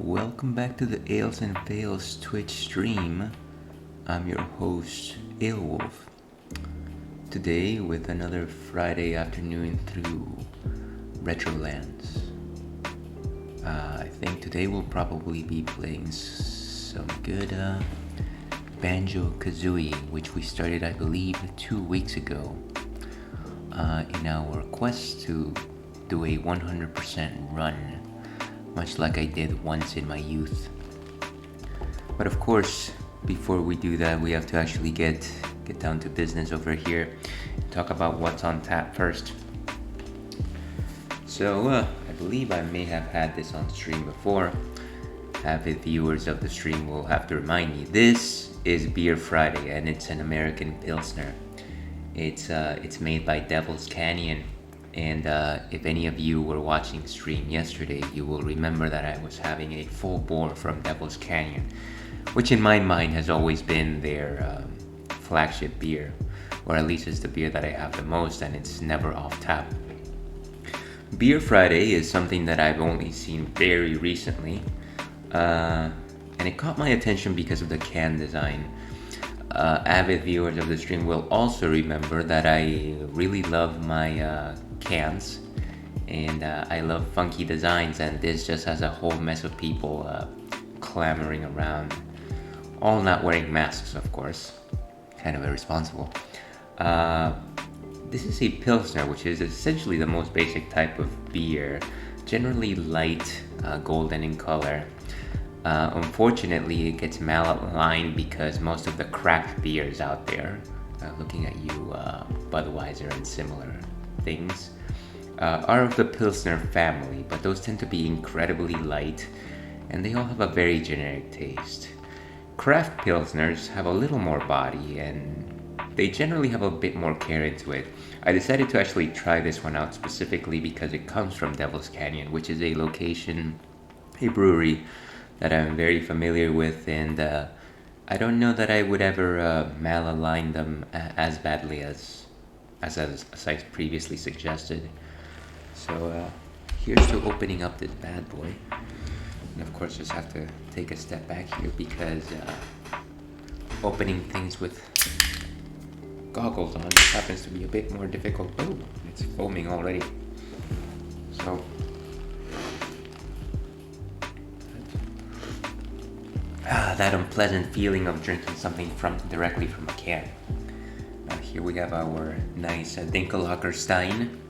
Welcome back to the Ales and Fails Twitch stream. I'm your host, Alewolf. Today with another Friday afternoon through Retrolands. I think today we'll probably be playing some good Banjo-Kazooie, which we started, I believe, 2 weeks ago in our quest to do a 100% run, much like I did once in my youth. But of course, before we do that, we have to actually get down to business over here and talk about what's on tap first. So, I believe I may have had this on stream before. Avid viewers of the stream will have to remind me. This is Beer Friday, and it's an American Pilsner. It's made by Devil's Canyon. And if any of you were watching the stream yesterday, you will remember that I was having a full bore from Devil's Canyon, which in my mind has always been their flagship beer, or at least it's the beer that I have the most, and it's never off tap. Beer Friday is something that I've only seen very recently, and it caught my attention because of the can design. Avid viewers of the stream will also remember that I really love my cans, and I love funky designs, and this just has a whole mess of people clamoring around, all not wearing masks, of course, kind of irresponsible. This is a Pilsner, which is essentially the most basic type of beer, generally light, golden in color. Unfortunately, it gets malaligned because most of the craft beers out there, looking at you, Budweiser and similar things, are of the Pilsner family, but those tend to be incredibly light, and they all have a very generic taste. Craft Pilsners have a little more body, and they generally have a bit more care into it. I decided to actually try this one out specifically because it comes from Devil's Canyon, which is a location, a brewery that I'm very familiar with, and I don't know that I would ever malalign them as badly as I previously suggested. So here's to opening up this bad boy. And of course just have to take a step back here because opening things with goggles on just happens to be a bit more difficult. Oh, it's foaming already. So that unpleasant feeling of drinking something directly from a can. Here we have our nice Dunkel Stein,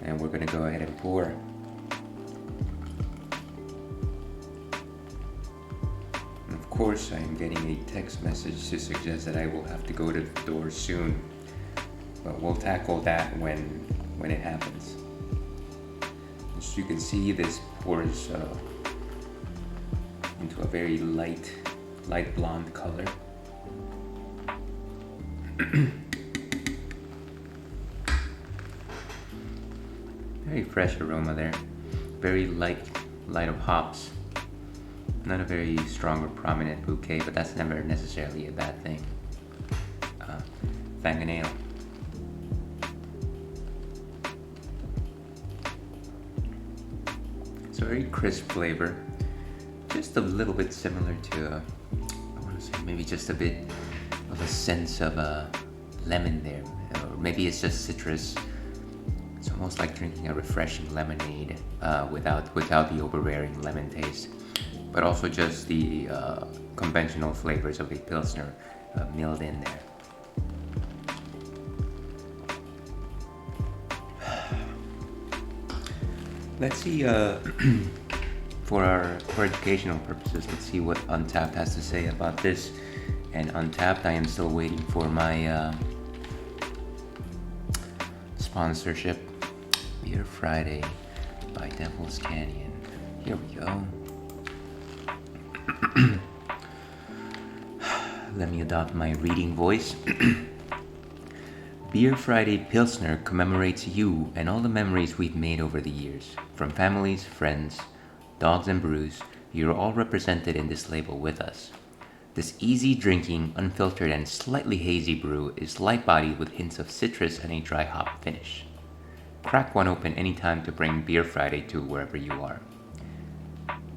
and we're gonna go ahead and pour. And of course, I am getting a text message to suggest that I will have to go to the door soon, but we'll tackle that when it happens. As you can see, this pours into a very light blonde color. Very fresh aroma there. Very light of hops. Not a very strong or prominent bouquet, but that's never necessarily a bad thing. Fang and ale. It's a very crisp flavor. Just a little bit similar to, I want to say maybe just a bit of a sense of lemon there. Or maybe it's just citrus. It's almost like drinking a refreshing lemonade without the overbearing lemon taste, but also just the conventional flavors of a Pilsner milled in there. Let's see, for educational purposes, let's see what Untappd has to say about this. And Untappd, I am still waiting for my sponsorship. Beer Friday by Devil's Canyon. Here we go. Let me adopt my reading voice. Beer Friday Pilsner commemorates you and all the memories we've made over the years. From families, friends, dogs, and brews, you're all represented in this label with us. This easy drinking, unfiltered, and slightly hazy brew is light-bodied with hints of citrus and a dry hop finish. Crack one open anytime to bring Beer Friday to wherever you are.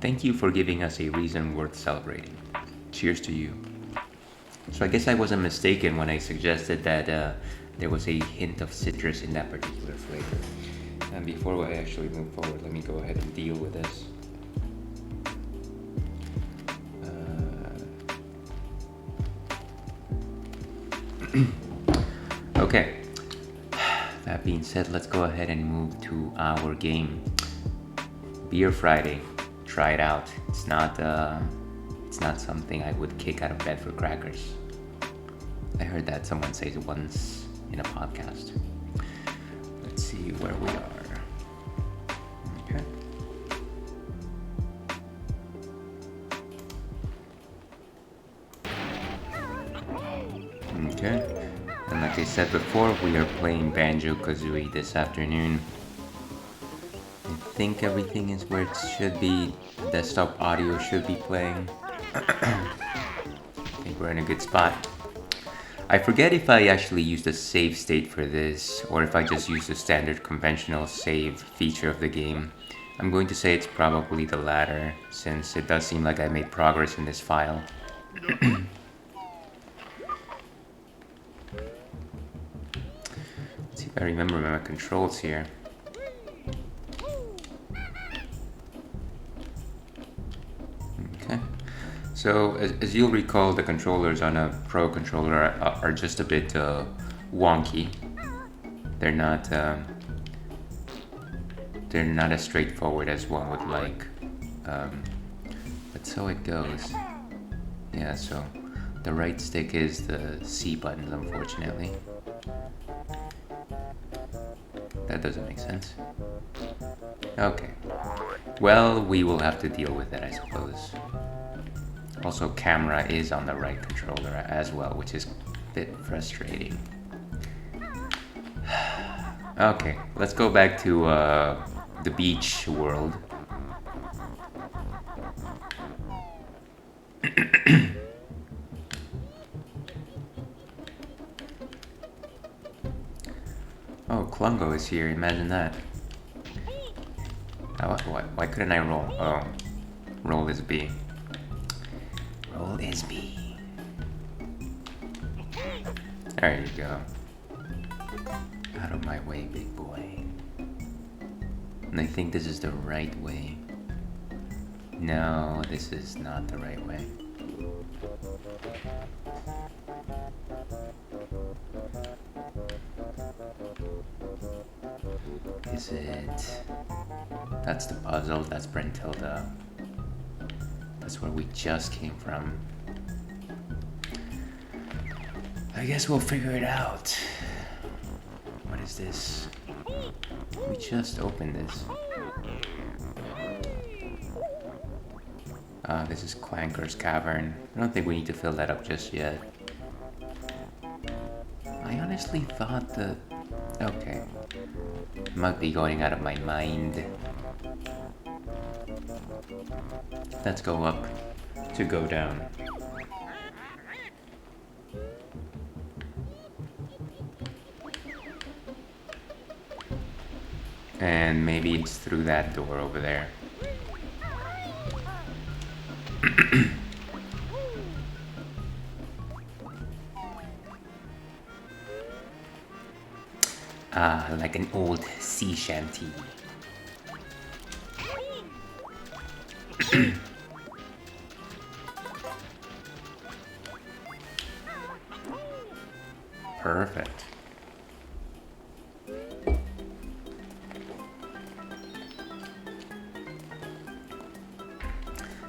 thank you for giving us a reason worth celebrating. Cheers to you. So I guess I wasn't mistaken when I suggested that there was a hint of citrus in that particular flavor. And before I actually move forward, let me go ahead and deal with this. Okay, that being said, let's go ahead and move to our game. Beer Friday, try it out. It's not something I would kick out of bed for crackers. I heard that someone say it once in a podcast. Let's see where we are. Okay. And like I said before, we are playing Banjo-Kazooie this afternoon. I think everything is where it should be. Desktop audio should be playing. I think we're in a good spot. I forget if I actually used a save state for this, or if I just used the standard conventional save feature of the game. I'm going to say it's probably the latter, since it does seem like I made progress in this file. Let's see if I remember my controls here. Okay. So, as you'll recall, the controllers on a Pro controller are just a bit wonky. They're not as straightforward as one would like. But so it goes. Yeah, so the right stick is the C buttons, unfortunately. That doesn't make sense. Okay. Well, we will have to deal with it, I suppose. Also, camera is on the right controller as well, which is a bit frustrating. Okay, let's go back to the beach world. Oh, Klungo is here, imagine that. Why couldn't I roll? Oh, roll is B. Roll is B. There you go. Out of my way, big boy. And I think this is the right way. No, this is not the right way. Is it? That's the puzzle, that's Brentilda. That's where we just came from. I guess we'll figure it out. What is this? We just opened this. This is Clanker's Cavern. I don't think we need to fill that up just yet. I honestly thought that... Okay. Might be going out of my mind. Let's go up to go down. And maybe it's through that door over there. Ah, like an old sea shanty. Perfect.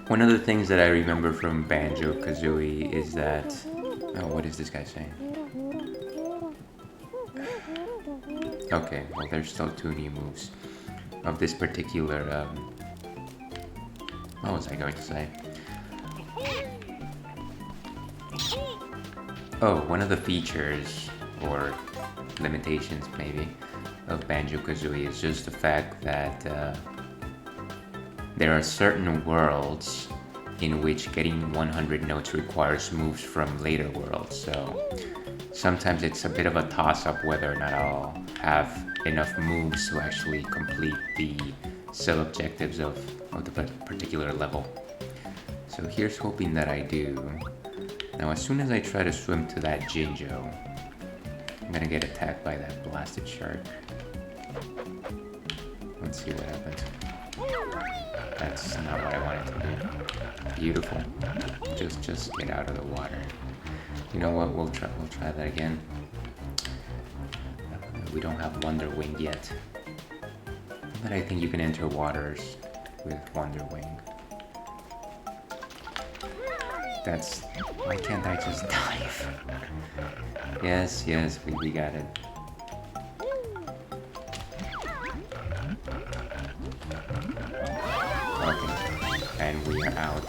One of the things that I remember from Banjo-Kazooie is that... Oh, what is this guy saying? Okay, well there's still 2 new moves of this particular... what was I going to say? Oh, one of the features, or limitations maybe, of Banjo-Kazooie is just the fact that there are certain worlds in which getting 100 notes requires moves from later worlds, so sometimes it's a bit of a toss-up whether or not I'll have enough moves to actually complete the sub-objectives of the particular level. So here's hoping that I do. Now as soon as I try to swim to that Jinjo, I'm gonna get attacked by that blasted shark. Let's see what happens. That's not what I wanted to do. Beautiful. Just get out of the water. You know what? We'll try that again. We don't have Wonder Wing yet, but I think you can enter waters with Wonder Wing. That's... why can't I just dive? Yes, we got it. Okay, and we are out.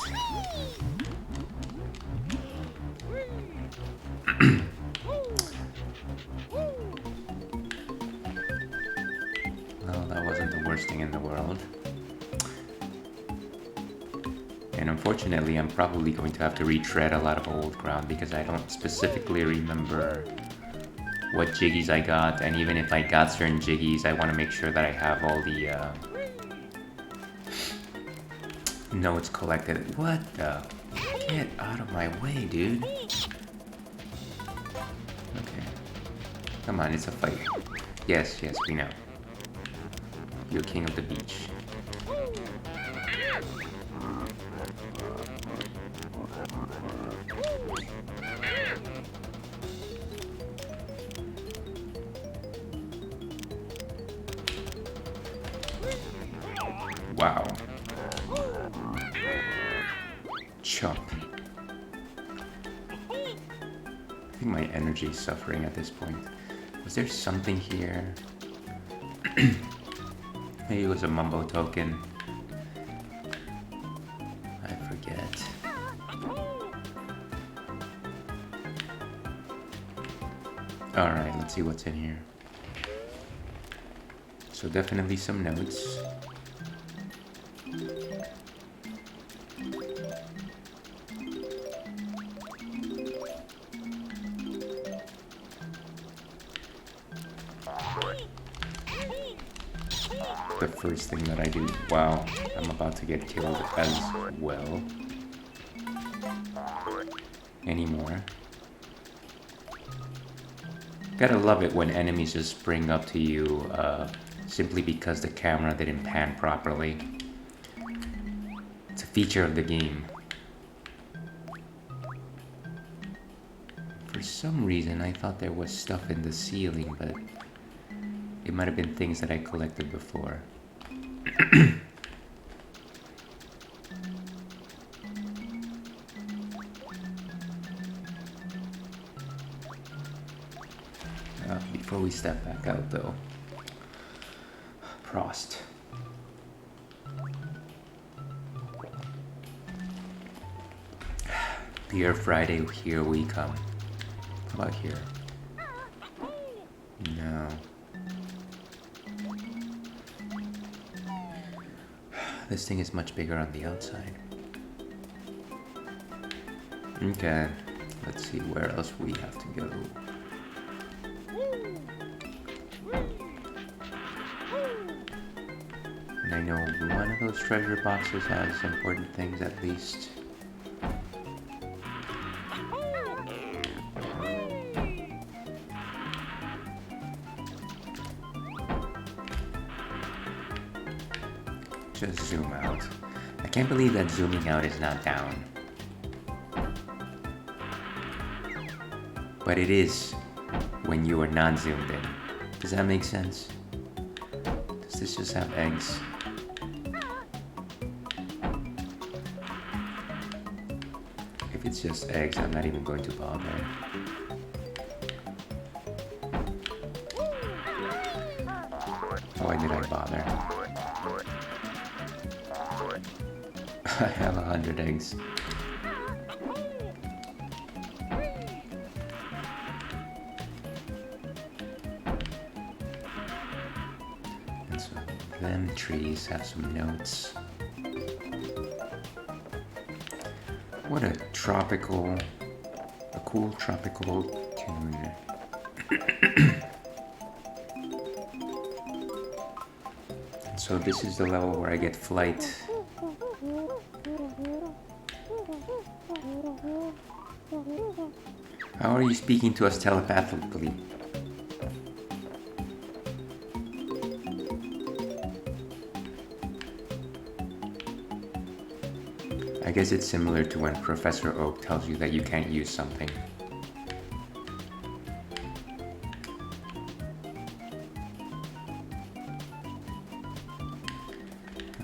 Well, that wasn't the worst thing in the world. And unfortunately, I'm probably going to have to retread a lot of old ground because I don't specifically remember what jiggies I got, and even if I got certain jiggies, I want to make sure that I have all the notes collected. What the? Get out of my way, dude. Okay. Come on, it's a fight. Yes, we know. You're king of the beach. Wow. Chop. I think my energy is suffering at this point. Was there something here? Maybe it was a mumbo token. I forget. Alright, let's see what's in here. So definitely some notes. The first thing that I do, wow, I'm about to get killed as well. Anymore. Gotta love it when enemies just spring up to you simply because the camera didn't pan properly. It's a feature of the game. For some reason I thought there was stuff in the ceiling, but it might have been things that I collected before. Before we step back out though, Prost. Beer Friday, here we come. How about here? No. This thing is much bigger on the outside. Okay, let's see where else we have to go. And I know one of those treasure boxes has important things at least. Just zoom out. I can't believe that zooming out is not down. But it is when you are not zoomed in. Does that make sense? Does this just have eggs? If it's just eggs, I'm not even going to bother. Why did I bother? I have 100 eggs. And so them trees have some notes. What a cool tropical tune. So this is the level where I get flight. How are you speaking to us telepathically? I guess it's similar to when Professor Oak tells you that you can't use something.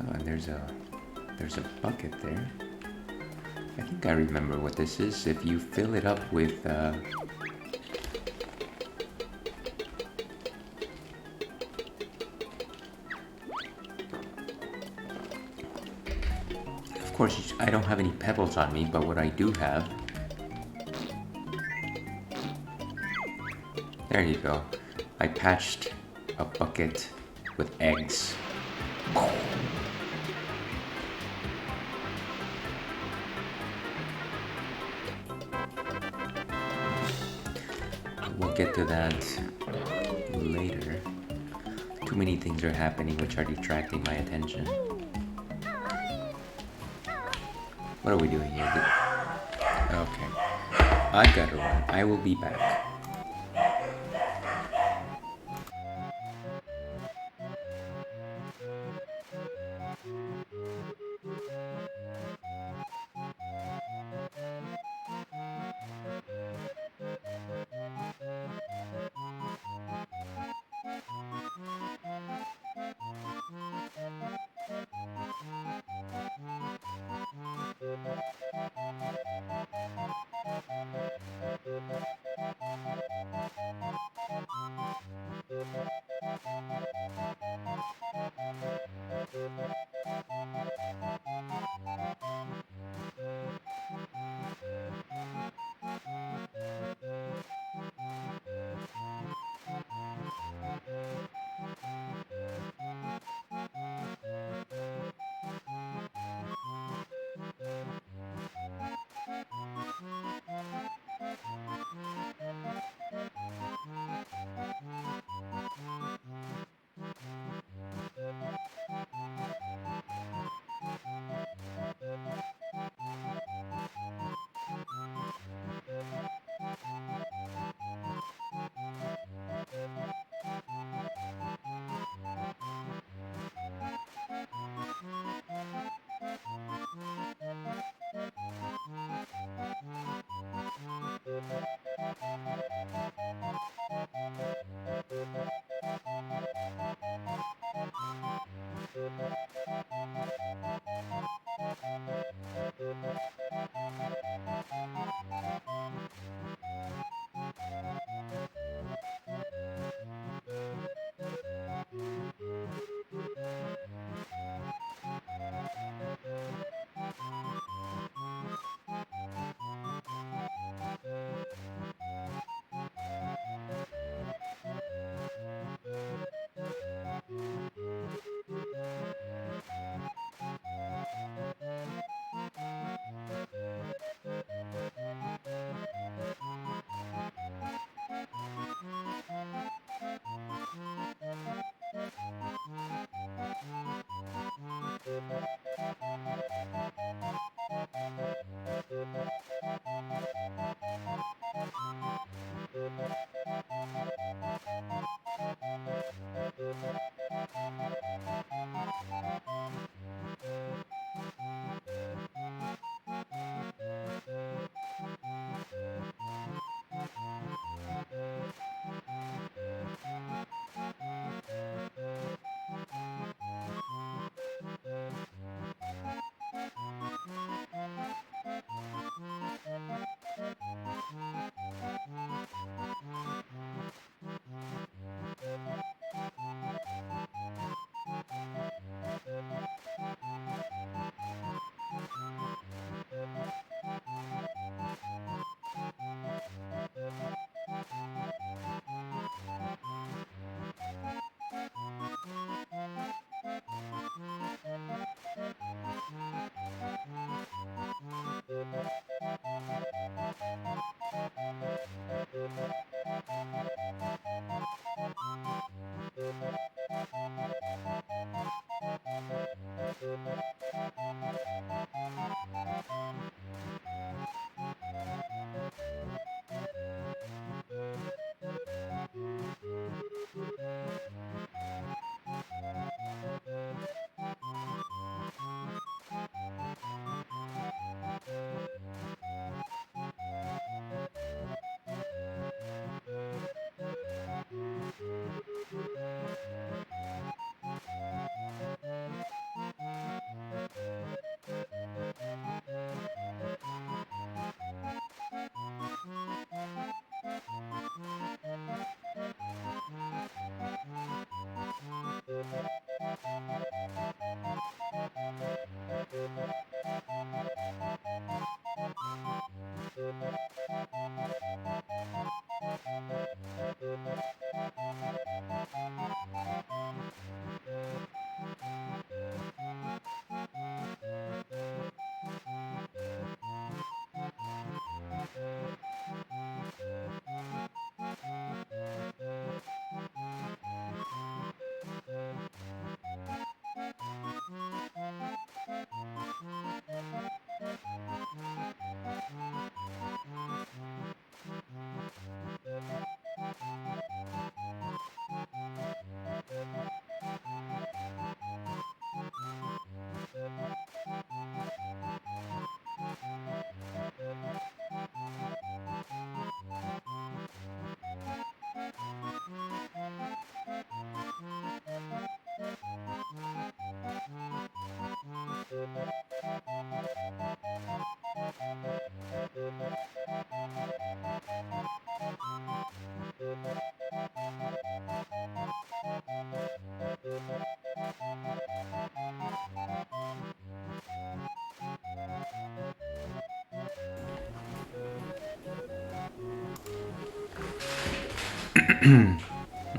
Oh, and there's a bucket there. I think I remember what this is. If you fill it up with of course, I don't have any pebbles on me, but what I do have... There you go. I patched a bucket with eggs. We'll get to that later. Too many things are happening which are detracting my attention. What are we doing here? Okay. I've got to run. I will be back.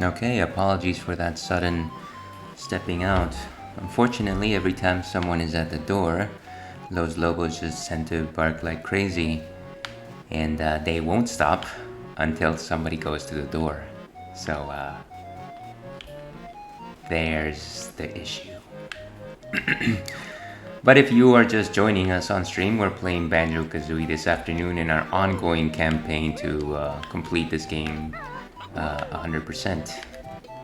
Okay, apologies for that sudden stepping out. Unfortunately, every time someone is at the door, those lobos just tend to bark like crazy, and they won't stop until somebody goes to the door. So, there's the issue. But if you are just joining us on stream, we're playing Banjo-Kazooie this afternoon in our ongoing campaign to complete this game 100%,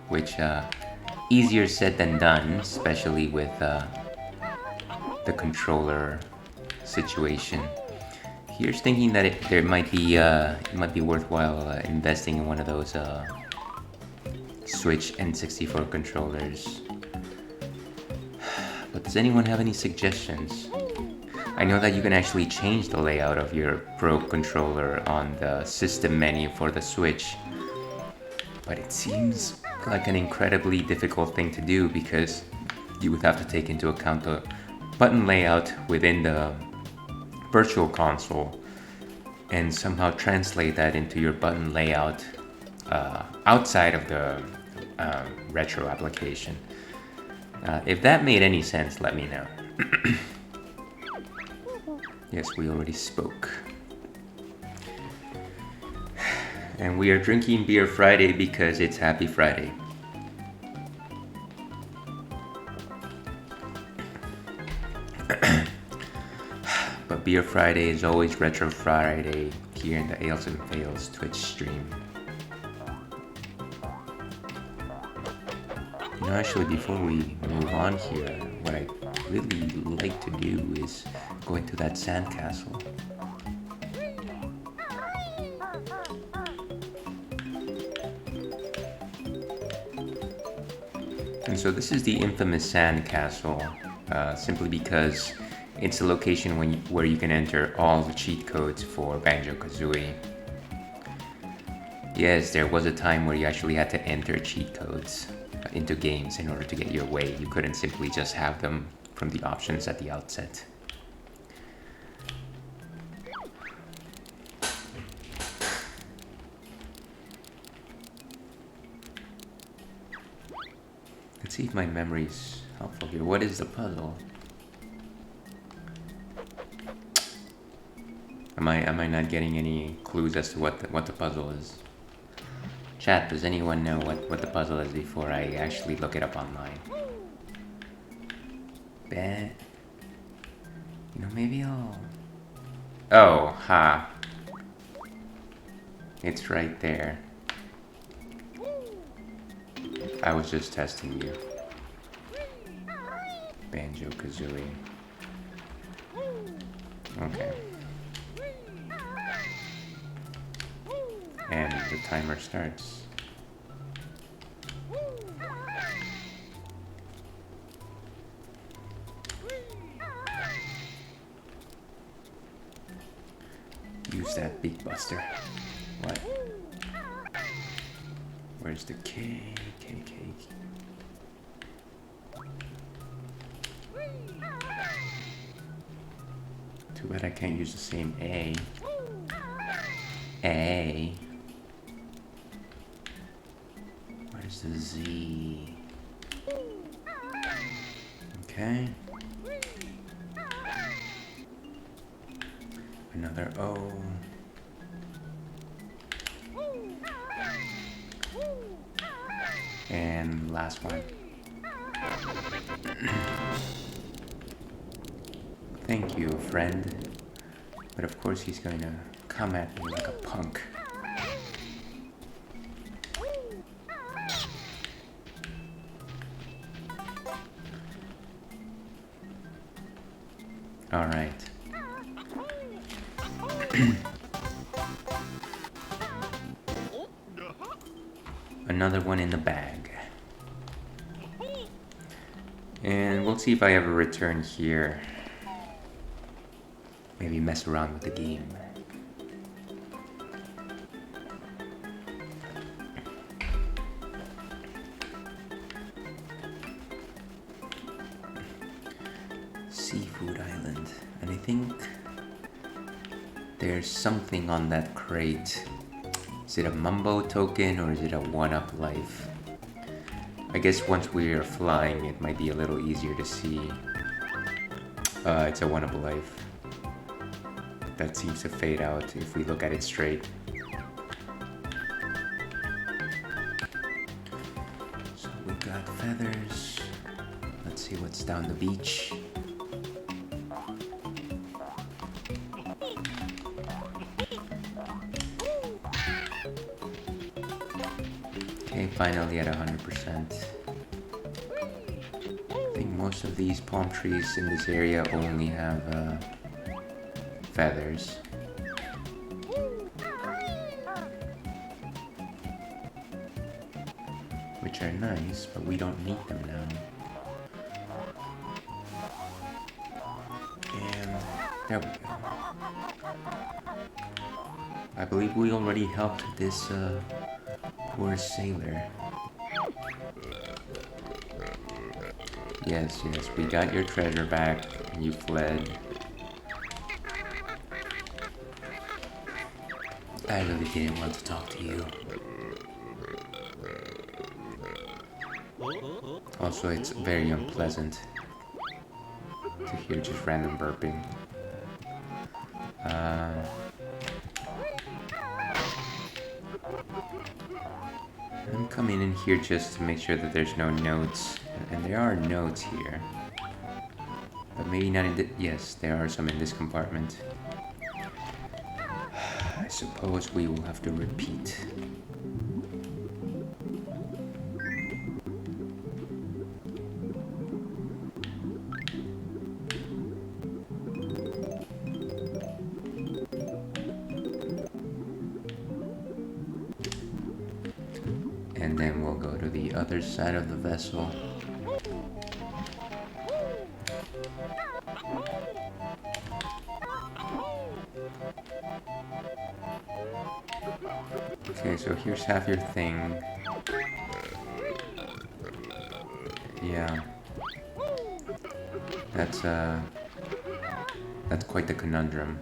which easier said than done, especially with the controller situation. Here's thinking that it might be worthwhile investing in one of those Switch N64 controllers. But does anyone have any suggestions? I know that you can actually change the layout of your Pro controller on the system menu for the Switch, but it seems like an incredibly difficult thing to do because you would have to take into account the button layout within the Virtual Console and somehow translate that into your button layout outside of the retro application. If that made any sense, let me know. Yes, we already spoke. And we are drinking Beer Friday because it's Happy Friday. But Beer Friday is always Retro Friday here in the Ales and Fails Twitch stream. You know, actually, before we move on here, what I really like to do is go into that sandcastle. And so this is the infamous sandcastle, simply because it's a location where you can enter all the cheat codes for Banjo-Kazooie. Yes, there was a time where you actually had to enter cheat codes into games in order to get your way. You couldn't simply just have them from the options at the outset. Let's see if my memory's helpful here. What is the puzzle? Am I not getting any clues as to what the puzzle is? Chat, does anyone know what the puzzle is before I actually look it up online? Bet. You know, maybe I'll... Oh, ha. It's right there. I was just testing you. Banjo-Kazooie. Okay. And the timer starts. Use that Big Buster. What? Where's the K? Too bad I can't use the same A. A. Where's the Z? Okay. Another O. And last one. Thank you, friend. But of course he's going to come at me like a punk. All right. Another one in the bag. And we'll see if I ever return here. Maybe mess around with the game. Seafood Island. And I think there's something on that crate. Is it a Mumbo token or is it a 1-up life? I guess once we are flying, it might be a little easier to see. It's a 1-up life. That seems to fade out if we look at it straight. So we got feathers. Let's see what's down the beach. Okay, finally at 100%. I think most of these palm trees in this area only have feathers. Which are nice, but we don't need them now. And there we go. I believe we already helped this poor sailor. Yes, we got your treasure back and you fled. I really didn't want to talk to you. Also, it's very unpleasant to hear just random burping. I'm coming in here just to make sure that there's no notes. And there are notes here. But maybe not in the... Yes, there are some in this compartment. I suppose we will have to repeat. And then we'll go to the other side of the vessel. Okay, so here's half your thing. Yeah. That's quite the conundrum.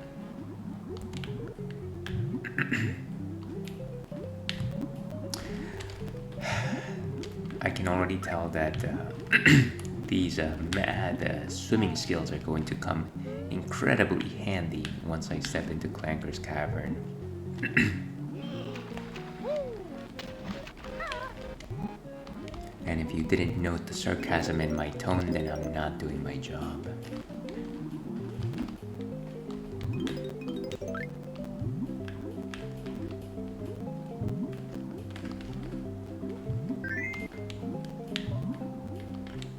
I can already tell that these mad swimming skills are going to come incredibly handy once I step into Clanker's Cavern. And if you didn't note the sarcasm in my tone, then I'm not doing my job.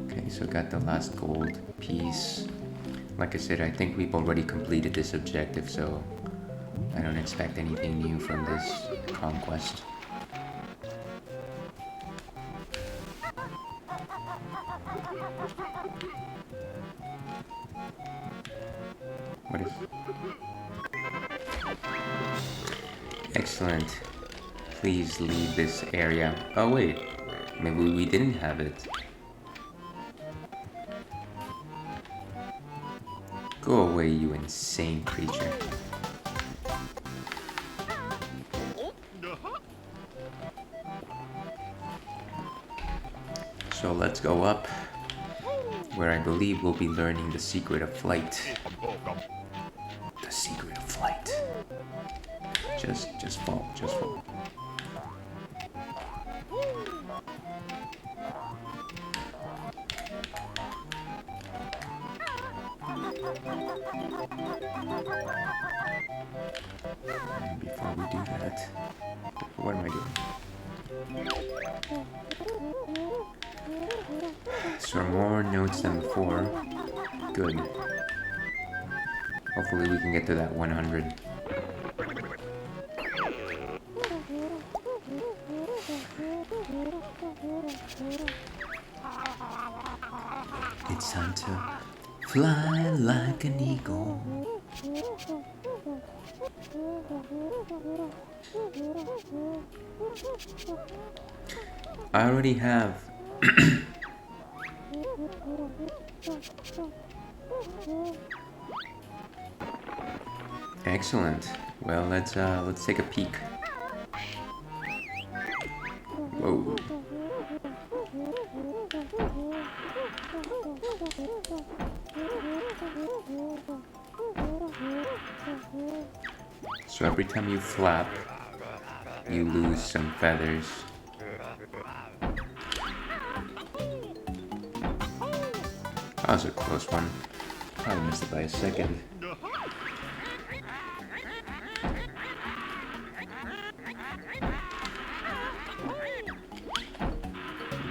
Okay, so got the last gold piece. Like I said, I think we've already completed this objective, so I don't expect anything new from this conquest. What is... Excellent. Please leave this area. Oh wait, maybe we didn't have it. Go away, you insane creature. So let's go up, where I believe we'll be learning the secret of flight. The secret of flight. Just fall, just fall. And before we do that, what am I doing? So more notes than before. Good. Hopefully we can get to that 100. It's time to fly like an eagle. I already have. Excellent. Well, let's take a peek. So every time you flap, you lose some feathers. That was a close one. Probably missed it by a second.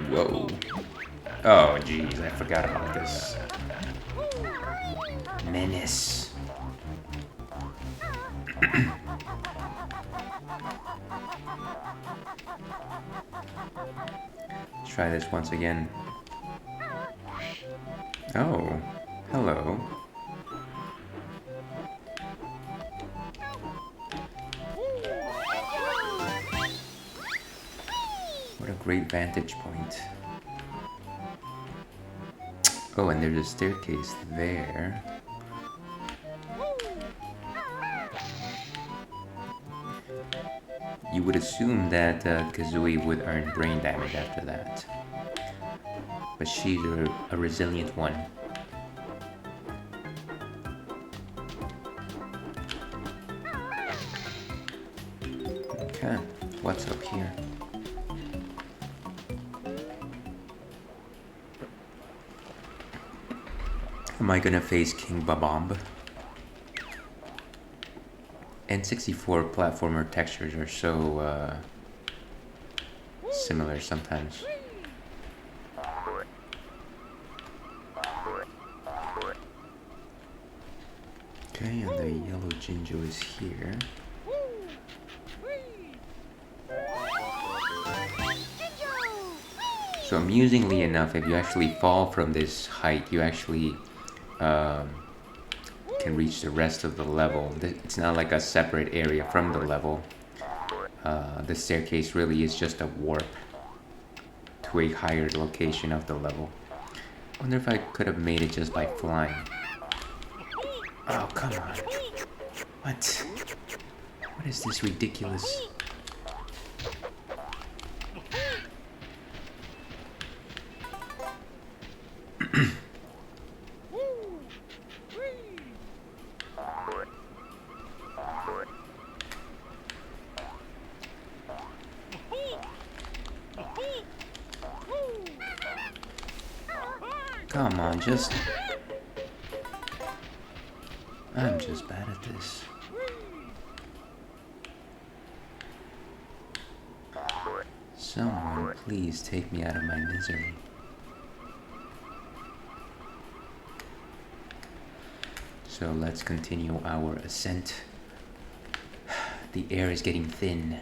Whoa. Oh, jeez, I forgot about this. Menace. Try this once again. Oh, hello. What a great vantage point. Oh, and there's a staircase there. You would assume that Kazooie would earn brain damage after that. But she's a resilient one. Okay, what's up here? Am I gonna face King Babomb? N64 platformer textures are so similar sometimes. Okay, and the yellow Jinjo is here. So amusingly enough, if you actually fall from this height, you actually can reach the rest of the level. It's not like a separate area from the level. The staircase really is just a warp to a higher location of the level. I wonder if I could have made it just by flying. Oh, come on. What? What is this ridiculous? Come on, just... I'm just bad at this. Someone please take me out of my misery. So let's continue our ascent. The air is getting thin.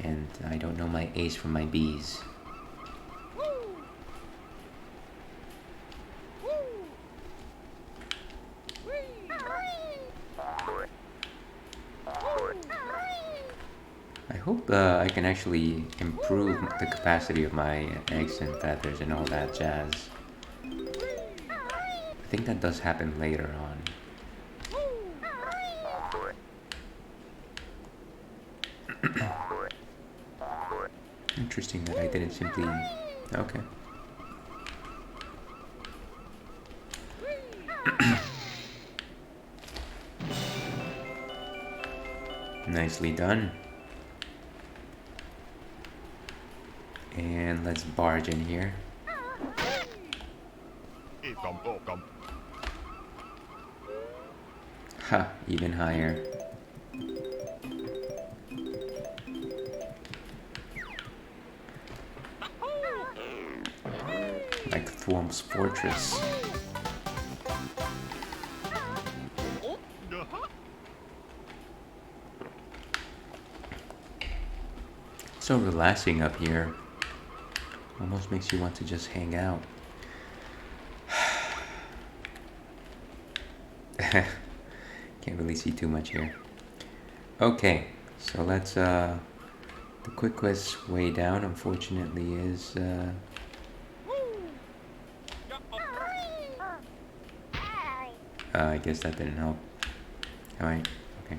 And I don't know my A's from my B's. I hope I can actually improve the capacity of my eggs and feathers and all that jazz. I think that does happen later on. Interesting that I didn't simply... Okay. Nicely done. And let's barge in here. Ha, even higher. Like Thwomp's fortress. So relaxing up here. Almost makes you want to just hang out. Can't really see too much here. Okay, so let's the quickest way down, unfortunately, is I guess that didn't help. Alright, okay.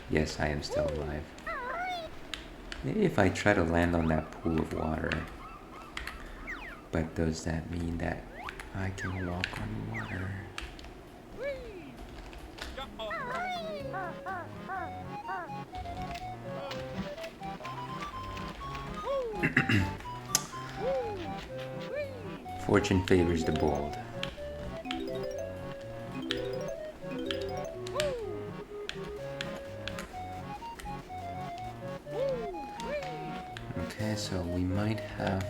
Yes, I am still alive. Maybe if I try to land on that pool of water. But does that mean that I can walk on water? Fortune favors the bold. Okay, so we might have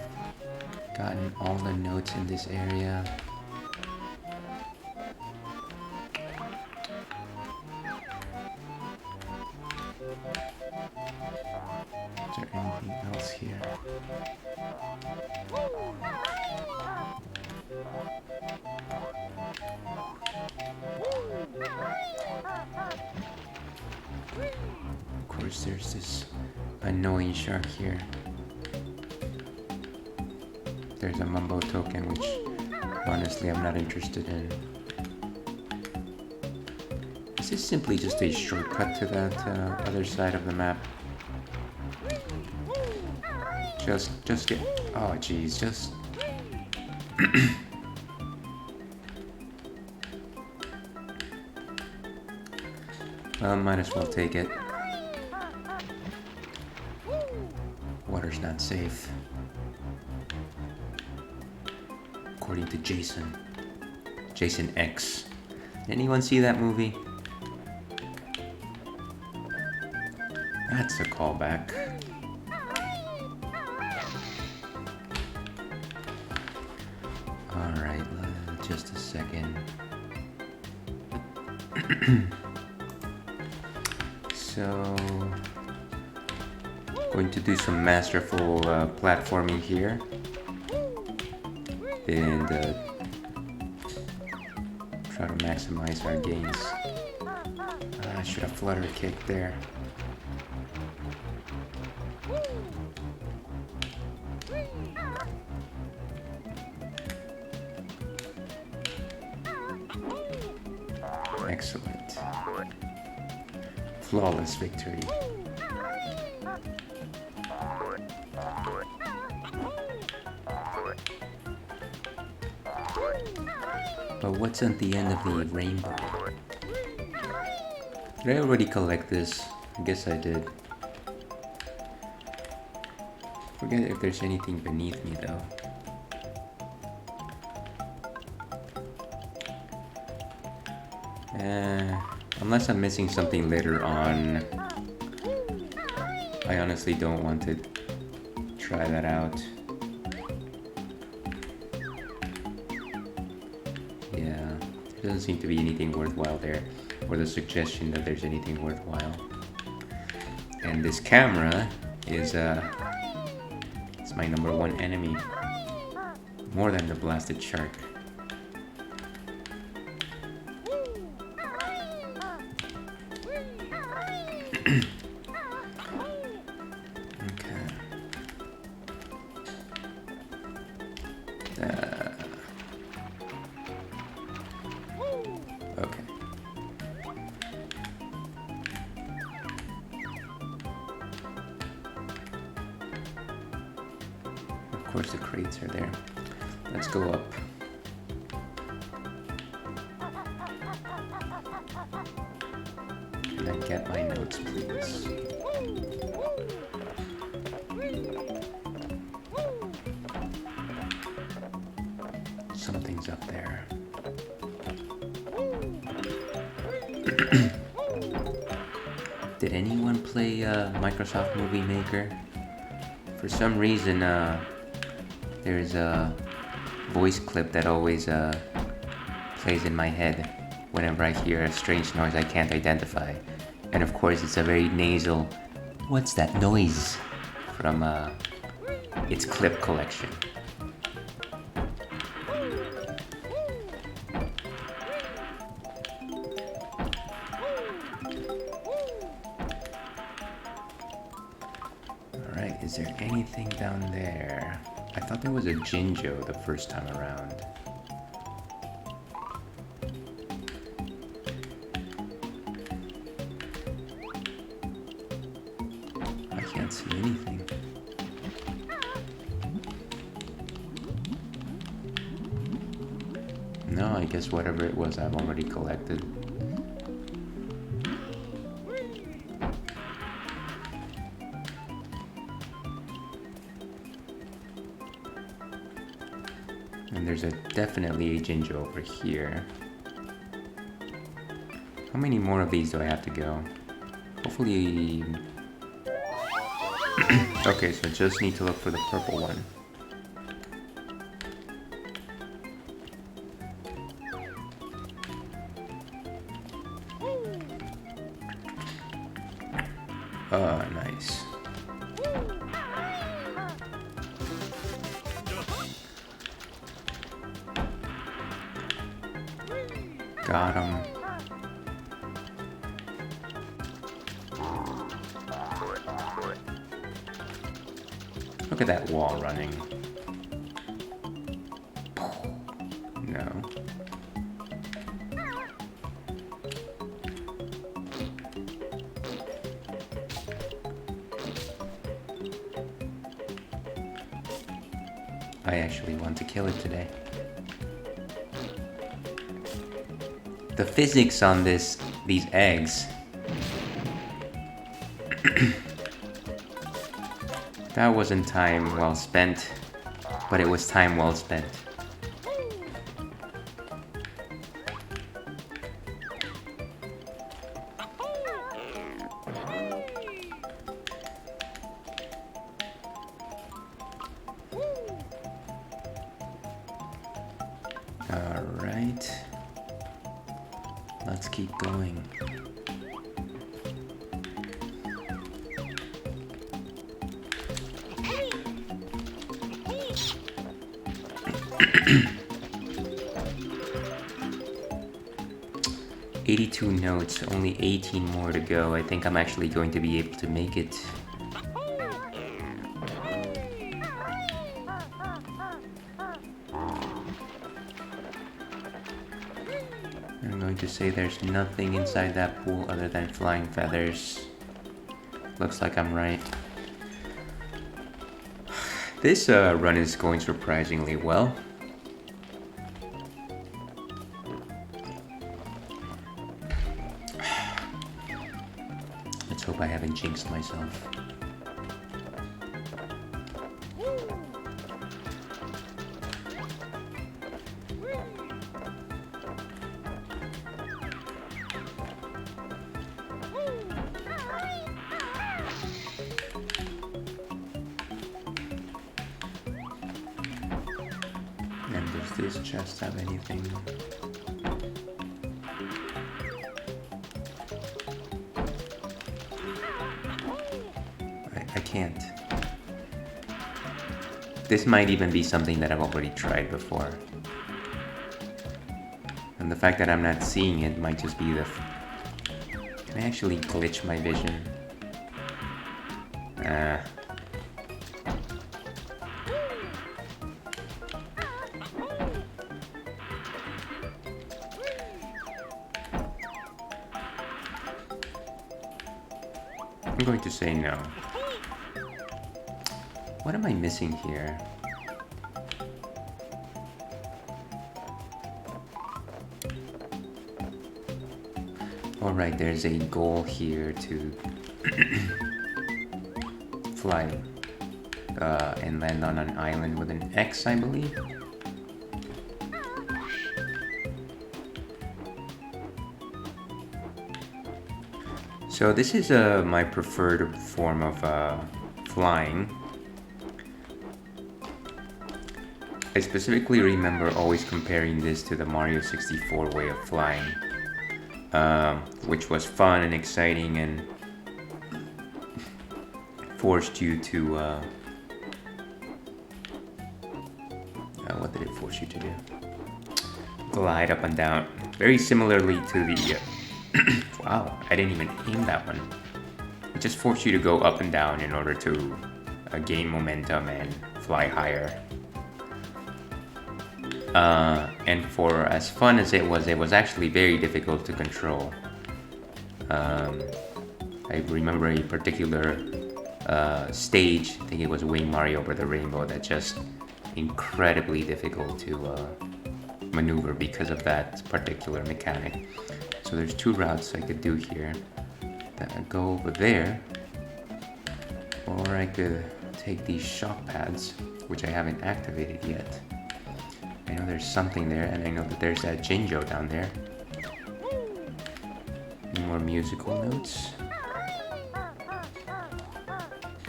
gotten all the notes in this area. Is there anything else here? Of course, there's this annoying shark here. There's a mumbo token, which honestly I'm not interested in. Is this simply just a shortcut to that other side of the map? Just get... Oh geez, just... Well, might as well take it. Water's not safe. According to Jason. Jason X. Anyone see that movie? That's a callback. Alright, just a second. So, going to do some masterful platforming here. And try to maximize our gains. I should have flutter kicked there. Excellent. Flawless victory. But what's at the end of the rainbow? Did I already collect this? I guess I did. Forget if there's anything beneath me though. Unless I'm missing something later on, I honestly don't want to try that out. Yeah, there doesn't seem to be anything worthwhile there, or the suggestion that there's anything worthwhile. And this camera is it's my number one enemy, more than the blasted shark. Okay. Of course the crates are there. Let's go up. And then get my notes, please. Something's up there. Did anyone play Microsoft Movie Maker? For some reason, there's a voice clip that always plays in my head whenever I hear a strange noise I can't identify. And of course, it's a very nasal, "What's that noise?" from its clip collection. Is there anything down there? I thought there was a Jinjo the first time around. I can't see anything. No, I guess whatever it was I've already collected. And there's definitely a ginger over here. How many more of these do I have to go? Hopefully... Okay, so I just need to look for the purple one. Nice. Got him. Look at that wall running. No. I actually want to kill it today. The physics on these eggs. That wasn't time well spent, but it was time well spent. Alright. Let's keep going. "82 notes, only 18 more to go. I think I'm actually going to be able to make it." I'm going to say there's nothing inside that pool other than flying feathers. Looks like I'm right. This run is going surprisingly well. Let's hope I haven't jinxed myself. And does this chest have anything? I can't. This might even be something that I've already tried before. And the fact that I'm not seeing it might just be the... Can I actually glitch my vision? I'm going to say no. What am I missing here? Alright, there's a goal here to fly and land on an island with an X, I believe. So this is my preferred form of flying. I specifically remember always comparing this to the Mario 64 way of flying, which was fun and exciting and forced you to... what did it force you to do? Glide up and down. Very similarly to the... Wow, I didn't even aim that one. It just forced you to go up and down in order to gain momentum and fly higher. And for as fun as it was actually very difficult to control. I remember a particular stage, I think it was Wing Mario over the Rainbow, that just incredibly difficult to maneuver because of that particular mechanic. So there's two routes I could do here. That I go over there, or I could take these shock pads, which I haven't activated yet, I know there's something there, and I know that there's that Jinjo down there. Any more musical notes?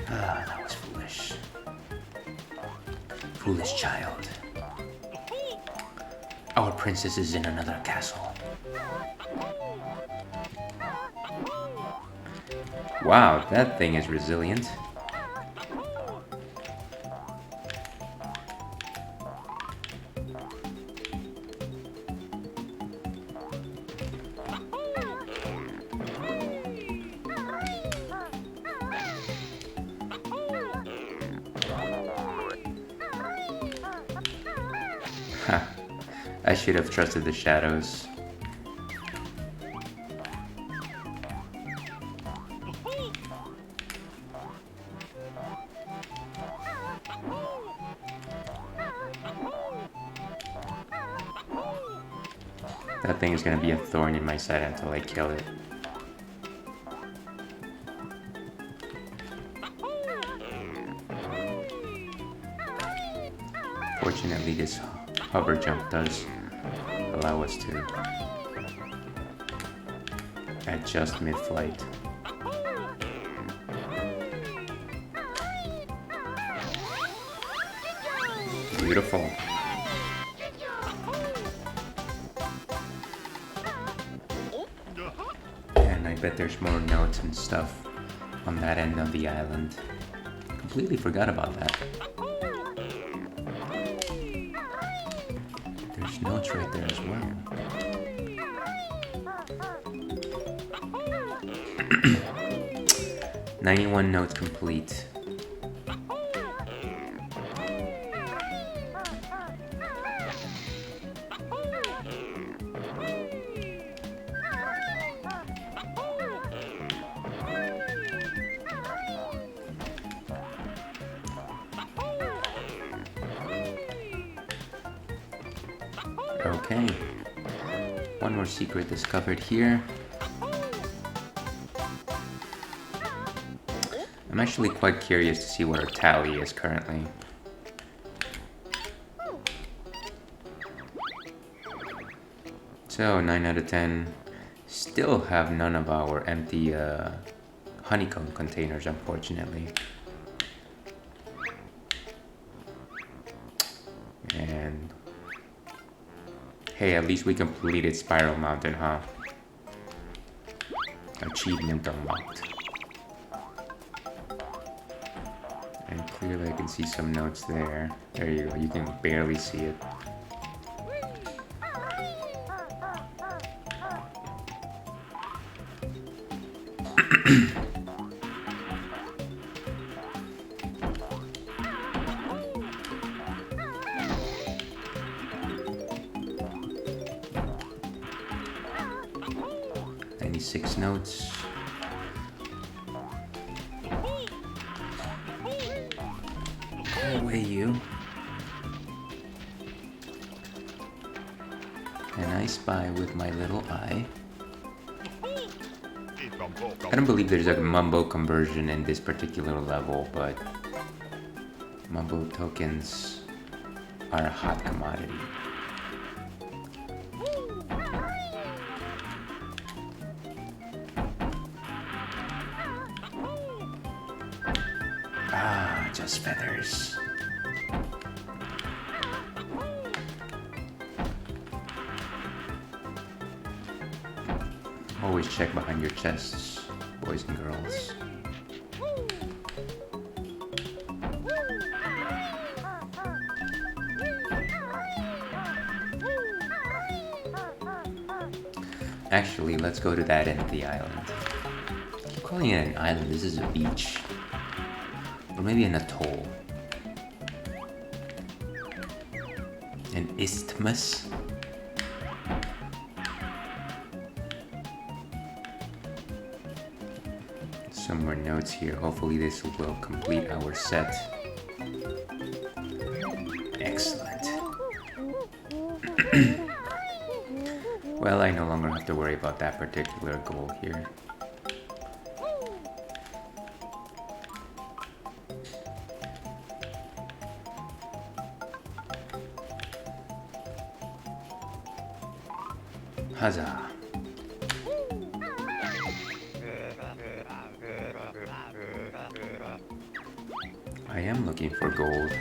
Ah, that was foolish. Foolish child. Our princess is in another castle. Wow, that thing is resilient. I should have trusted the shadows. That thing is gonna be a thorn in my side until I kill it. Fortunately, this hover jump does allow us to adjust mid-flight. Beautiful. And I bet there's more notes and stuff on that end of the island. Completely forgot about that. There's notes right there as well. "91 notes complete." Okay, one more secret discovered here. I'm actually quite curious to see what our tally is currently. So 9 out of 10. Still have none of our empty honeycomb containers, unfortunately. And hey, at least we completed Spiral Mountain, huh? Achievement unlocked. And clearly I can see some notes there. There you go, you can barely see it. Six notes. Go away, you. And I spy with my little eye. I don't believe there's a Mumbo conversion in this particular level, but Mumbo tokens are a hot commodity. Ah, just feathers. Always check behind your chests, boys and girls. Actually, let's go to that end of the island. I keep calling it an island, this is a beach. Or maybe an atoll. An isthmus. Some more notes here. Hopefully this will complete our set. Excellent. Well, I no longer have to worry about that particular goal here. Huzzah. I am looking for gold.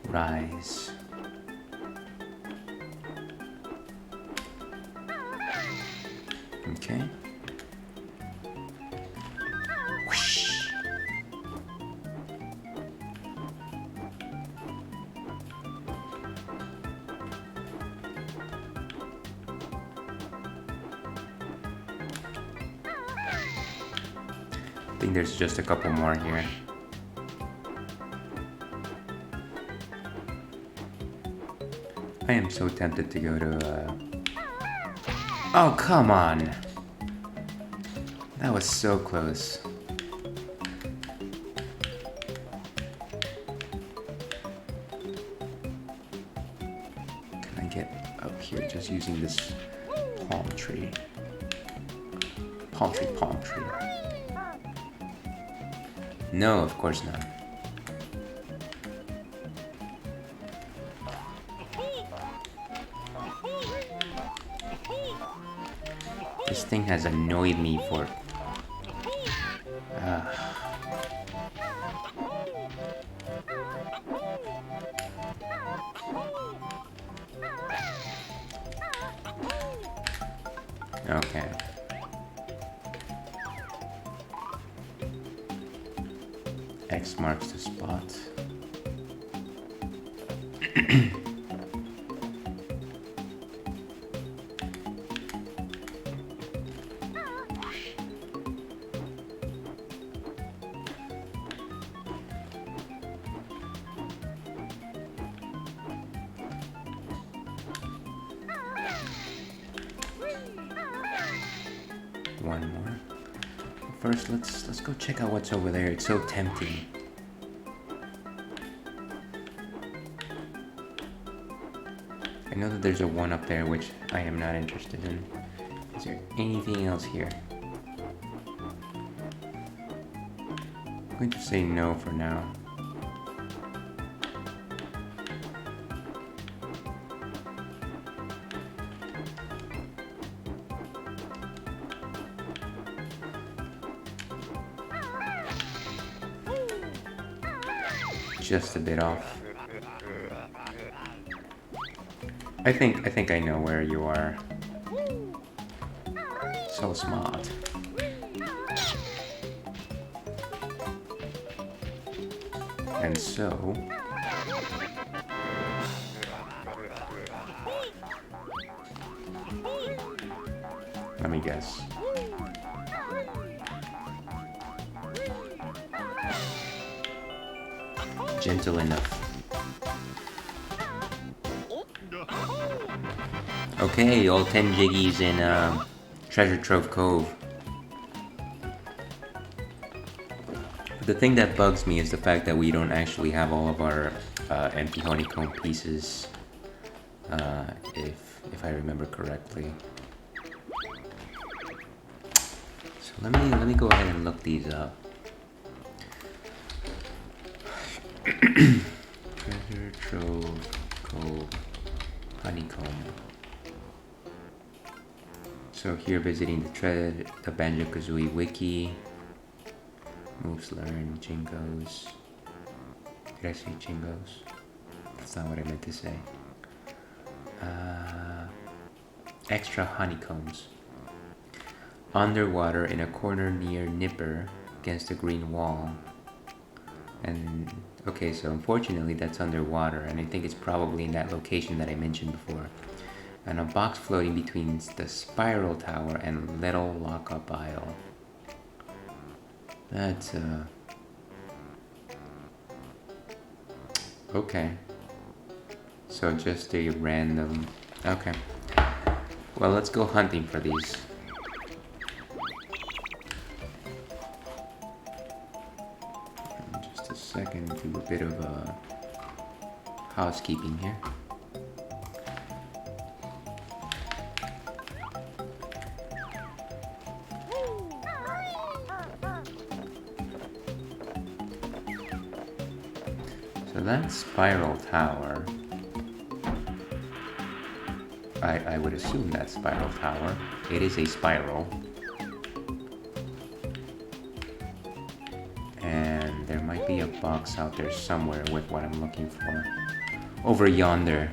Rise. Okay. Whoosh. I think there's just a couple more here. I am so tempted to go to Oh, come on! That was so close. Can I get up here just using this palm tree? Palm tree. No, of course not. This thing has annoyed me for... Okay. X marks the spot. One more. First, let's go check out what's over there. It's so tempting. I know that there's a one up there which I am not interested in. Is there anything else here? I'm going to say no for now. Just a bit off. I think I know where you are. So smart. And so... let me guess. Gentle enough. Okay, all 10 jiggies in Treasure Trove Cove. The thing that bugs me is the fact that we don't actually have all of our empty honeycomb pieces, if I remember correctly. So let me go ahead and look these up. Treasure Trove Cove Honeycomb. So here visiting the Banjo-Kazooie wiki. Moves learned, Jingos. Did I say Jingos? That's not what I meant to say. Extra honeycombs. Underwater in a corner near Nipper against a green wall. And okay, so unfortunately that's underwater, and I think it's probably in that location that I mentioned before. And a box floating between the spiral tower and little lockup aisle. That's okay. So just a random... okay. Well, let's go hunting for these. Just a second to bit of housekeeping here. So that spiral tower, I would assume that spiral tower. It is a spiral. And there might be a box out there somewhere with what I'm looking for. Over yonder.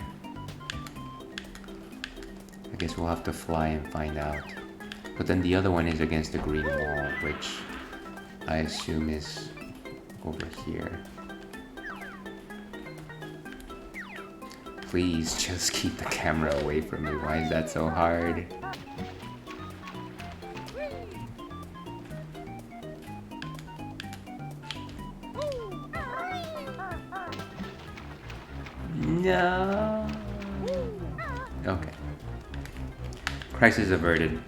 I guess we'll have to fly and find out. But then the other one is against the green wall, which I assume is over here. Please just keep the camera away from me. Why is that so hard? No. Okay. Crisis averted.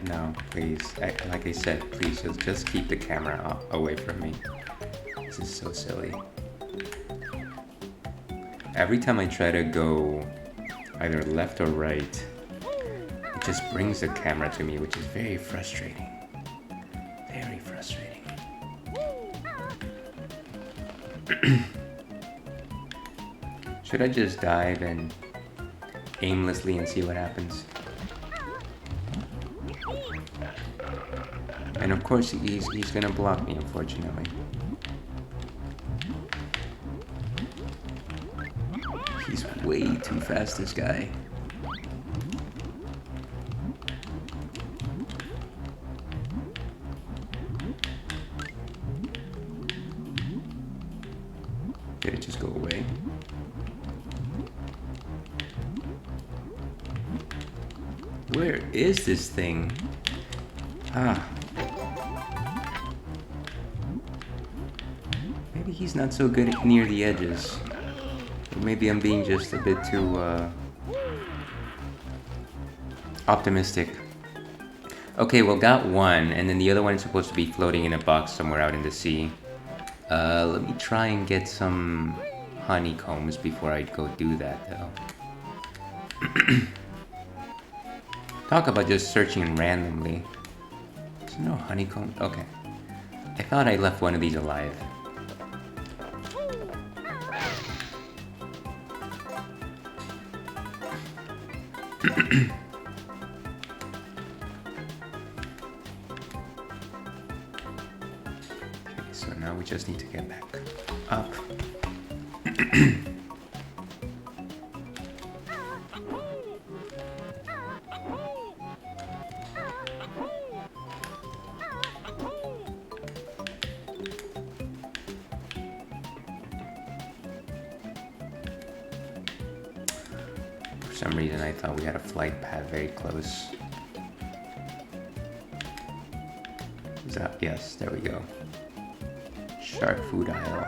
No, please. Like I said, please just keep the camera away from me. This is so silly. Every time I try to go either left or right, it just brings the camera to me, which is very frustrating. Very frustrating. Should I just dive and aimlessly and see what happens? And of course he's gonna block me, unfortunately. He's way too fast, this guy. Did it just go away? Where is this thing? Ah. Maybe he's not so good near the edges. Or maybe I'm being just a bit too optimistic. Okay, well, got one, and then the other one is supposed to be floating in a box somewhere out in the sea. Let me try and get some honeycombs before I go do that, though. Talk about just searching randomly. There's no honeycomb. Okay. I thought I left one of these alive. Okay, so now we just need to get back up. For some reason I thought we had a flight path very close. Is that? Yes, there we go. Shark food aisle.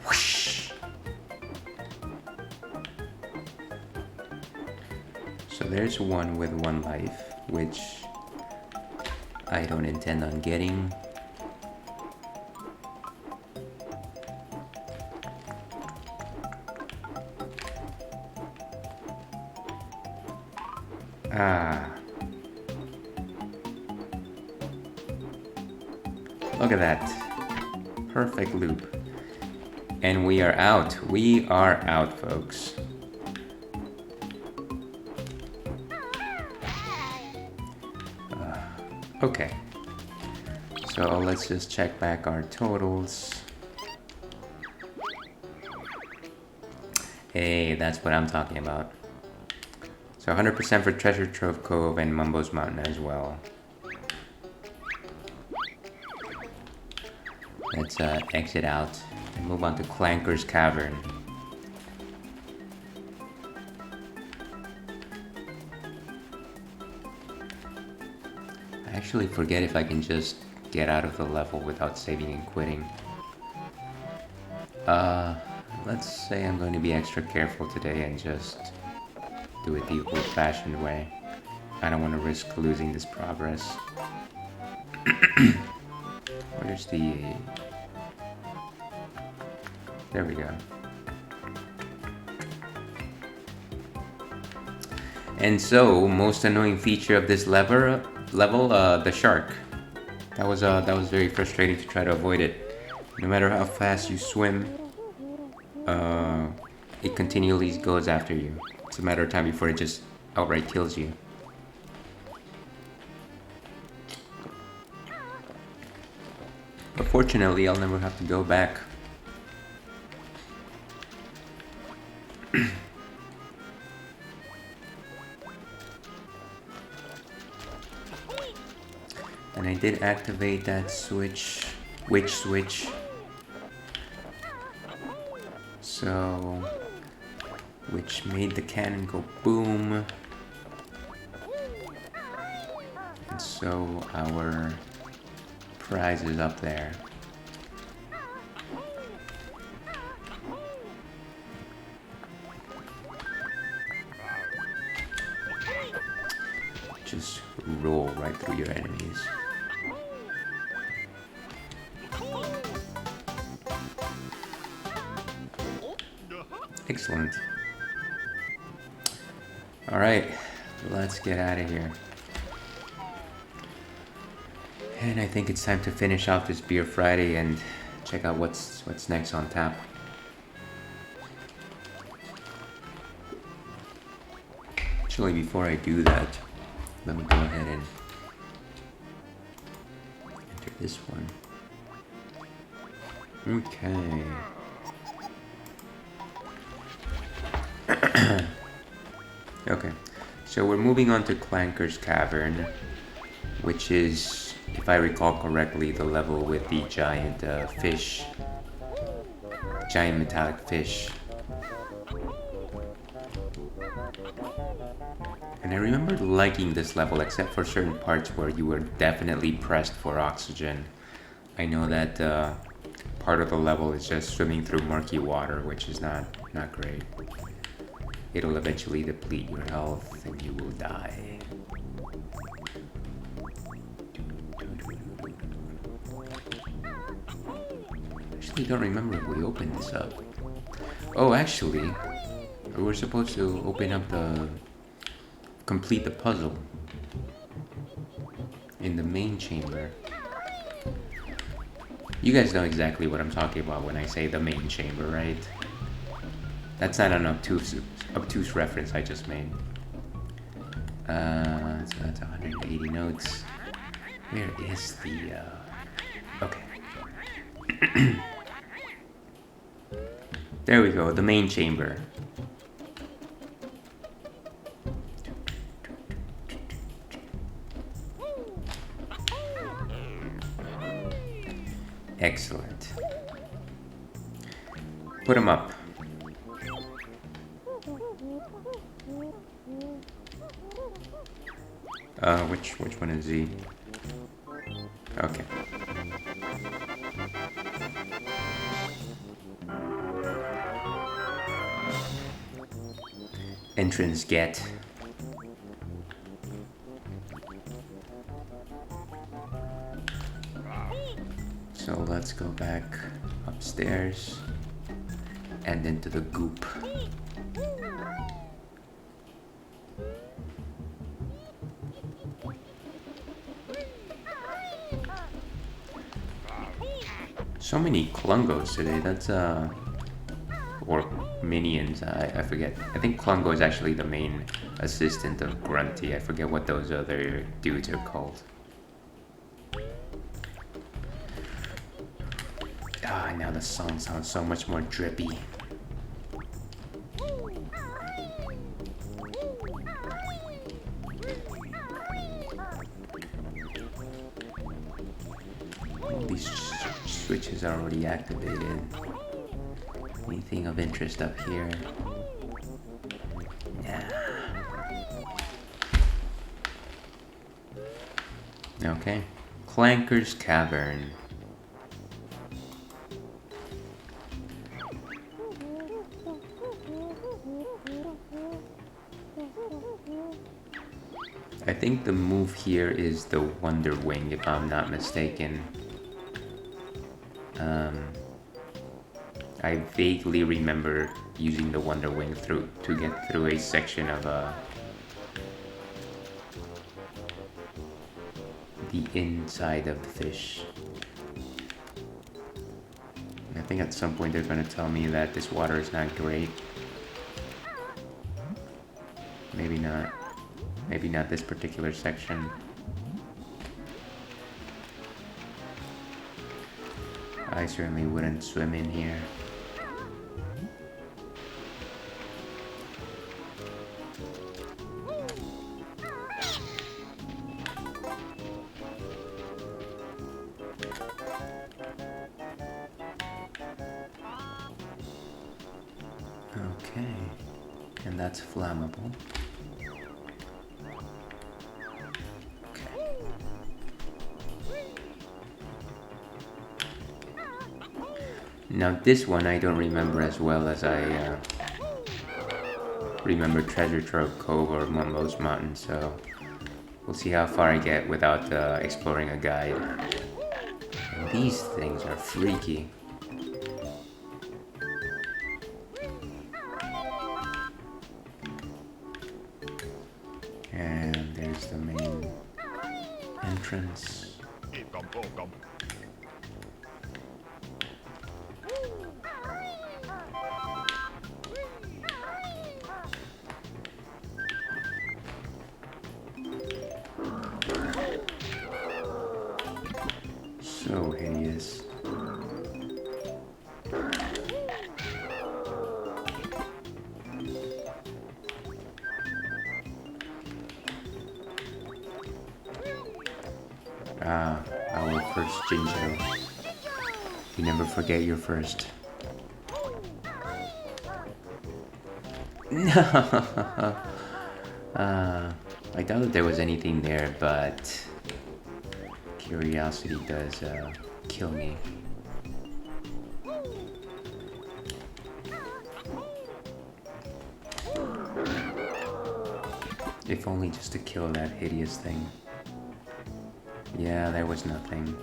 Whoosh! So there's one with one life, which I don't intend on getting. Ah. Look at that. Perfect loop. And we are out. We are out, folks. Okay. So let's just check back our totals. Hey, that's what I'm talking about. So 100% for Treasure Trove Cove and Mumbo's Mountain as well. Let's exit out and move on to Clanker's Cavern. I actually forget if I can just get out of the level without saving and quitting. Let's say I'm going to be extra careful today and just do it the old-fashioned way. I don't want to risk losing this progress. Where's the... There we go. And so, most annoying feature of this level, the shark. That was very frustrating to try to avoid it. No matter how fast you swim, it continually goes after you. It's a matter of time before it just outright kills you. But fortunately, I'll never have to go back. And I did activate that switch, witch switch. So, which made the cannon go boom. And so our prize is up there. Just roll right through your enemies. Excellent. Alright, let's get out of here. And I think it's time to finish off this Beer Friday and check out what's next on tap. Actually, before I do that, let me go ahead and enter this one. Okay. Okay, so we're moving on to Clanker's Cavern, which is, if I recall correctly, the level with the giant fish, giant metallic fish. And I remember liking this level, except for certain parts where you were definitely pressed for oxygen. I know that part of the level is just swimming through murky water, which is not great. It'll eventually deplete your health and you will die. Actually, don't remember if we opened this up. Oh, actually, we were supposed to open up complete the puzzle in the main chamber. You guys know exactly what I'm talking about when I say the main chamber, right? That's not an obtuse reference I just made. So that's 180 notes. Where is the... Okay. There we go, the main chamber. Excellent. Put them up. Which one is Z? Okay. Entrance get. So let's go back upstairs and into the goop. So many Klungos today, that's or minions, I forget. I think Klungo is actually the main assistant of Grunty. I forget what those other dudes are called. Ah, now the song sounds so much more drippy. These switches are already activated. Anything of interest up here? Nah. Okay. Clanker's Cavern. I think the move here is the Wonder Wing, if I'm not mistaken. I vaguely remember using the Wonder Wing to get through a section of the inside of the fish. I think at some point they're gonna tell me that this water is not great. Maybe not. Maybe not this particular section. I certainly wouldn't swim in here. Okay, and that's flammable. Okay. Now this one I don't remember as well as I remember Treasure Trove Cove or Mumbo's Mountain, so we'll see how far I get without exploring a guide. And these things are freaky. And there's the main entrance. So hideous. Ah, our first Jinjo. You never forget your first. No. I doubt that there was anything there, but curiosity does kill me. If only just to kill that hideous thing. Yeah, there was nothing.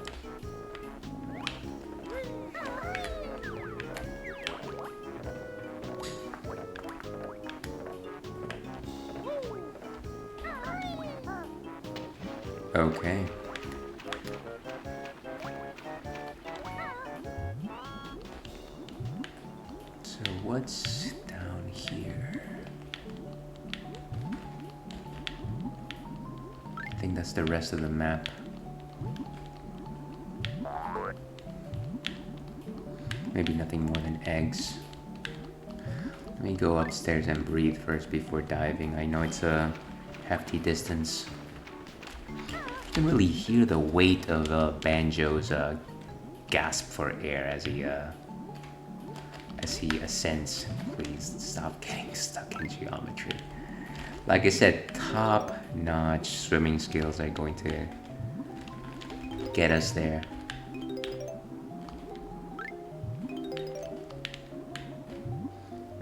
Okay. So what's down here? I think that's the rest of the map. Maybe nothing more than eggs. Let me go upstairs and breathe first before diving. I know it's a hefty distance. You can really hear the weight of Banjo's gasp for air as he ascends. Please stop getting stuck in geometry. Like I said, top-notch swimming skills are going to get us there.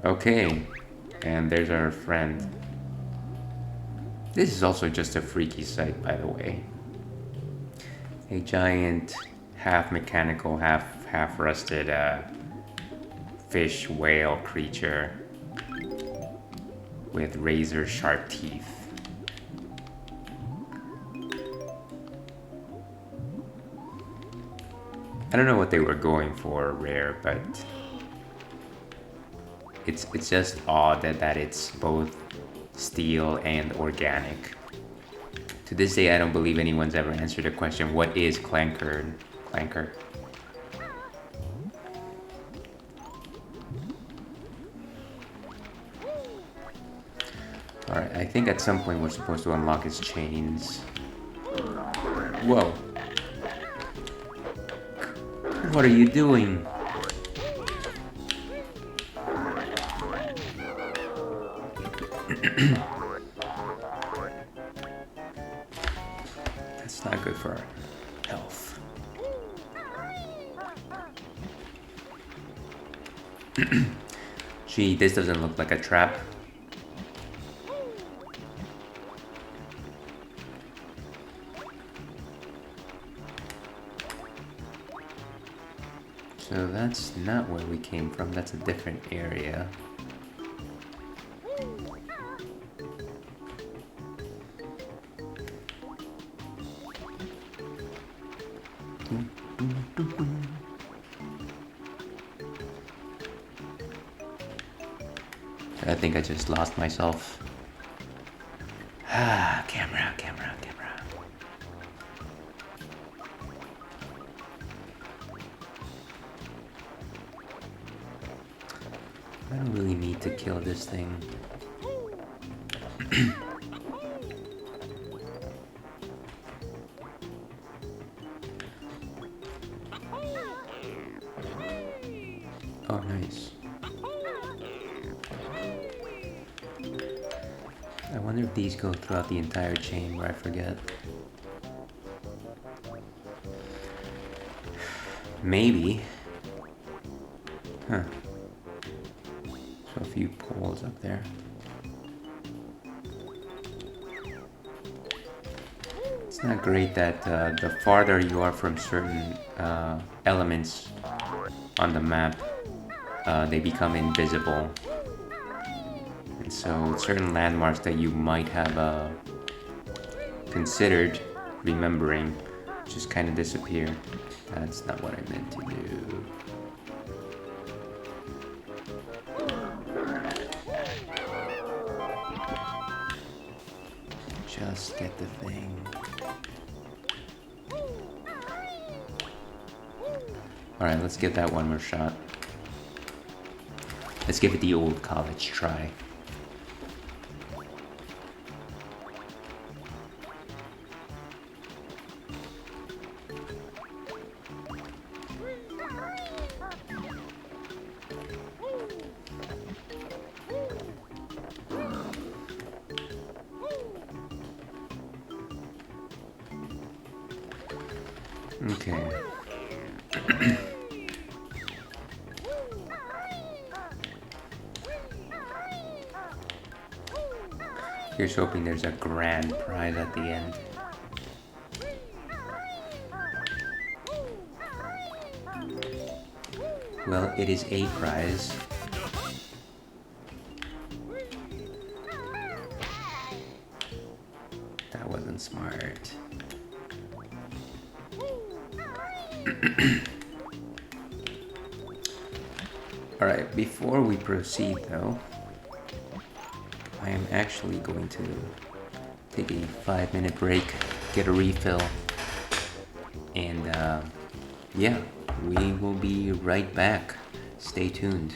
Okay, and there's our friend. This is also just a freaky sight, by the way. A giant, half mechanical, half rusted fish whale creature with razor sharp teeth. I don't know what they were going for rare, but it's just odd that it's both steel and organic. To this day, I don't believe anyone's ever answered the question, what is clanker? Alright, I think at some point we're supposed to unlock his chains. Whoa. What are you doing? That's not good for our health. Gee, this doesn't look like a trap. So that's not where we came from, that's a different area. I think I just lost myself. Camera. I don't really need to kill this thing. Oh, nice. I wonder if these go throughout the entire chamber, I forget. Maybe. Huh. So a few poles up there. It's not great that the farther you are from certain elements on the map, they become invisible. And so certain landmarks that you might have considered remembering just kind of disappear. That's not what I meant to do. Just get the thing. Alright, let's give that one more shot. Let's give it the old college try. Okay. Here's hoping there's a grand prize at the end. Well, it is a prize. That wasn't smart. Alright, before we proceed though, I am actually going to take a 5-minute break, get a refill, and yeah, we will be right back. Stay tuned.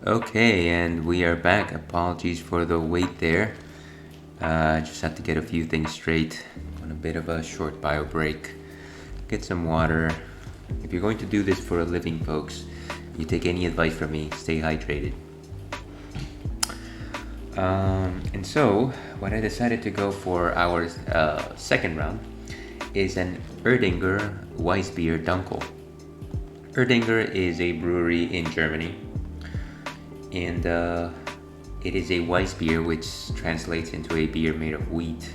Okay, and we are back. Apologies for the wait there. Just have to get a few things straight on a bit of a short bio break. Get some water. If you're going to do this for a living, folks, you take any advice from me, stay hydrated. And so, what I decided to go for our second round is an Erdinger Weissbier Dunkel. Erdinger is a brewery in Germany, and it is a Weissbier, which translates into a beer made of wheat.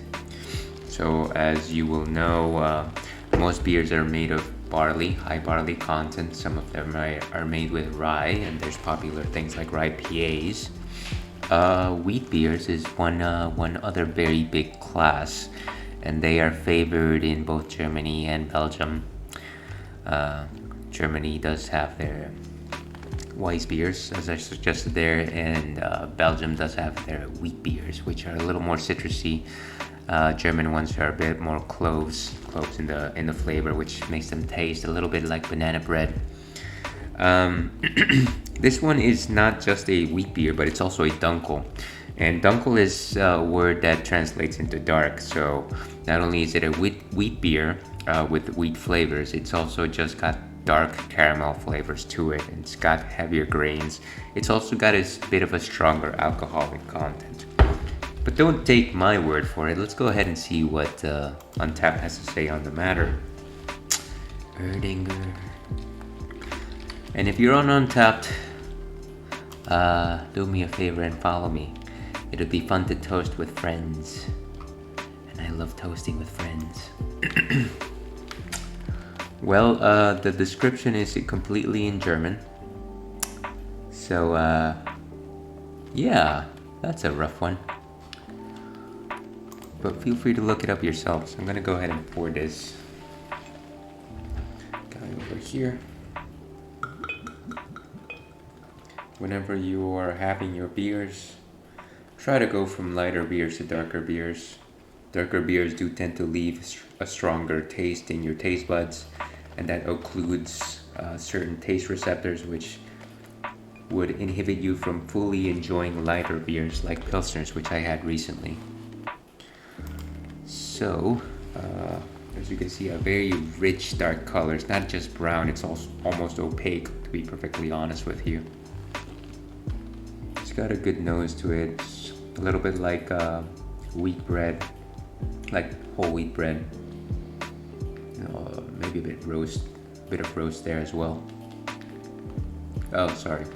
So, as you will know, most beers are made of barley, high barley content. Some of them are made with rye, and there's popular things like rye PAs. Wheat beers is one other very big class, and they are favored in both Germany and Belgium. Germany does have their Weiss beers, as I suggested there, and Belgium does have their wheat beers, which are a little more citrusy. German ones are a bit more cloves in the flavor, which makes them taste a little bit like banana bread. This one is not just a wheat beer, but it's also a Dunkel. And Dunkel is a word that translates into dark. So not only is it a wheat beer with wheat flavors, it's also just got dark caramel flavors to it. It's got heavier grains. It's also got a bit of a stronger alcoholic content. But don't take my word for it. Let's go ahead and see what Untappd has to say on the matter. Erdinger. And if you're on Untappd, do me a favor and follow me. It'll be fun to toast with friends. And I love toasting with friends. Well, the description is completely in German. So, yeah, that's a rough one. But feel free to look it up yourselves. I'm gonna go ahead and pour this guy over here. Whenever you are having your beers, try to go from lighter beers to darker beers. Darker beers do tend to leave a stronger taste in your taste buds, and that occludes certain taste receptors, which would inhibit you from fully enjoying lighter beers like Pilsners, which I had recently. So, as you can see, a very rich dark color. It's not just brown, it's also almost opaque, to be perfectly honest with you. It's got a good nose to it. It's a little bit like wheat bread, like whole wheat bread. Maybe a bit of roast there as well. Oh, sorry,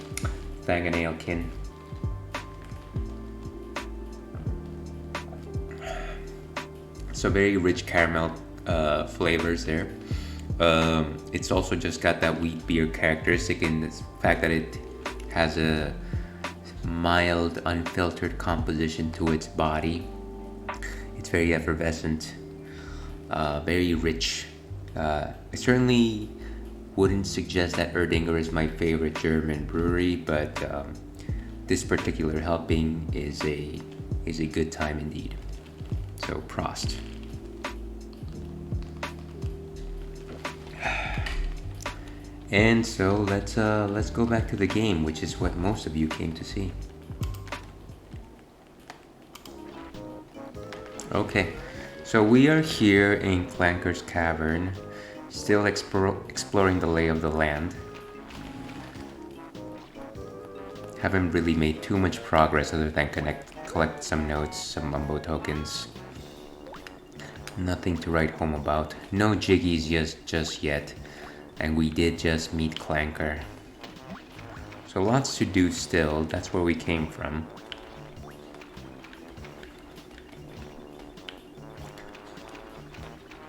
Dangenaalkin. So very rich caramel flavors there. It's also just got that wheat beer characteristic in the fact that it has a mild, unfiltered composition to its body. It's very effervescent, very rich. I certainly wouldn't suggest that Erdinger is my favorite German brewery, but this particular helping is a good time indeed. So Prost. And so let's go back to the game, which is what most of you came to see. Okay, so we are here in Clanker's Cavern, still exploring the lay of the land. Haven't really made too much progress other than collect some notes, some Mumbo tokens. Nothing to write home about. No jiggies just yet. And we did just meet Clanker. So lots to do still. That's where we came from.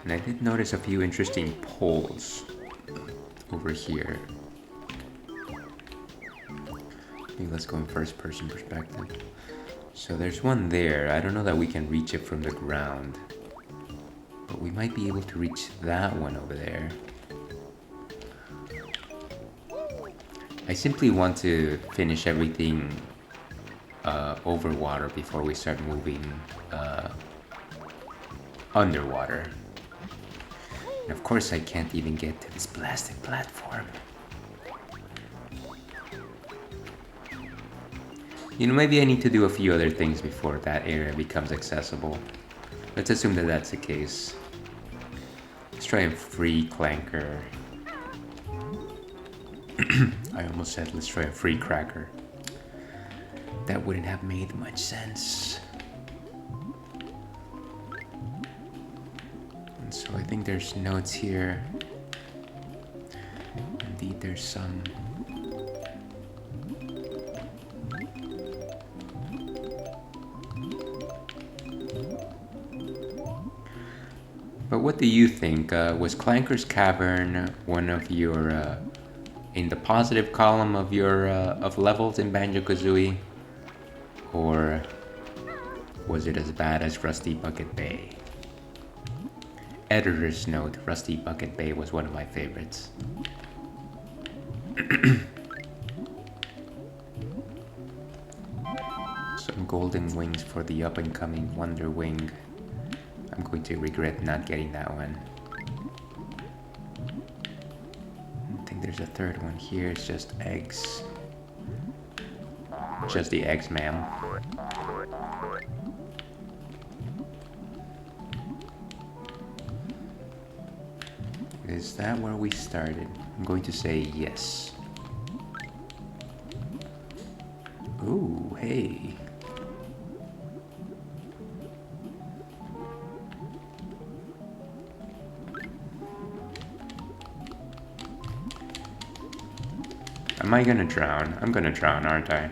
And I did notice a few interesting poles over here. Maybe let's go in first person perspective. So there's one there. I don't know that we can reach it from the ground, but we might be able to reach that one over there. I simply want to finish everything over water before we start moving underwater. And of course I can't even get to this blasted platform. You know, maybe I need to do a few other things before that area becomes accessible. Let's assume that that's the case. Let's try and free Clanker. I almost said let's try a free Cracker. That wouldn't have made much sense. And so I think there's notes here. Indeed, there's some. But what do you think? Was Clanker's Cavern one of your in the positive column of your of levels in Banjo-Kazooie, or was it as bad as Rusty Bucket Bay? Editor's note: Rusty Bucket Bay was one of my favorites. Some golden wings for the up-and-coming Wonder Wing. I'm going to regret not getting that one. I think there's a third one here. It's just eggs. Just the eggs, ma'am. Is that where we started? I'm going to say yes. Ooh, hey. Am I gonna drown? I'm gonna drown, aren't I?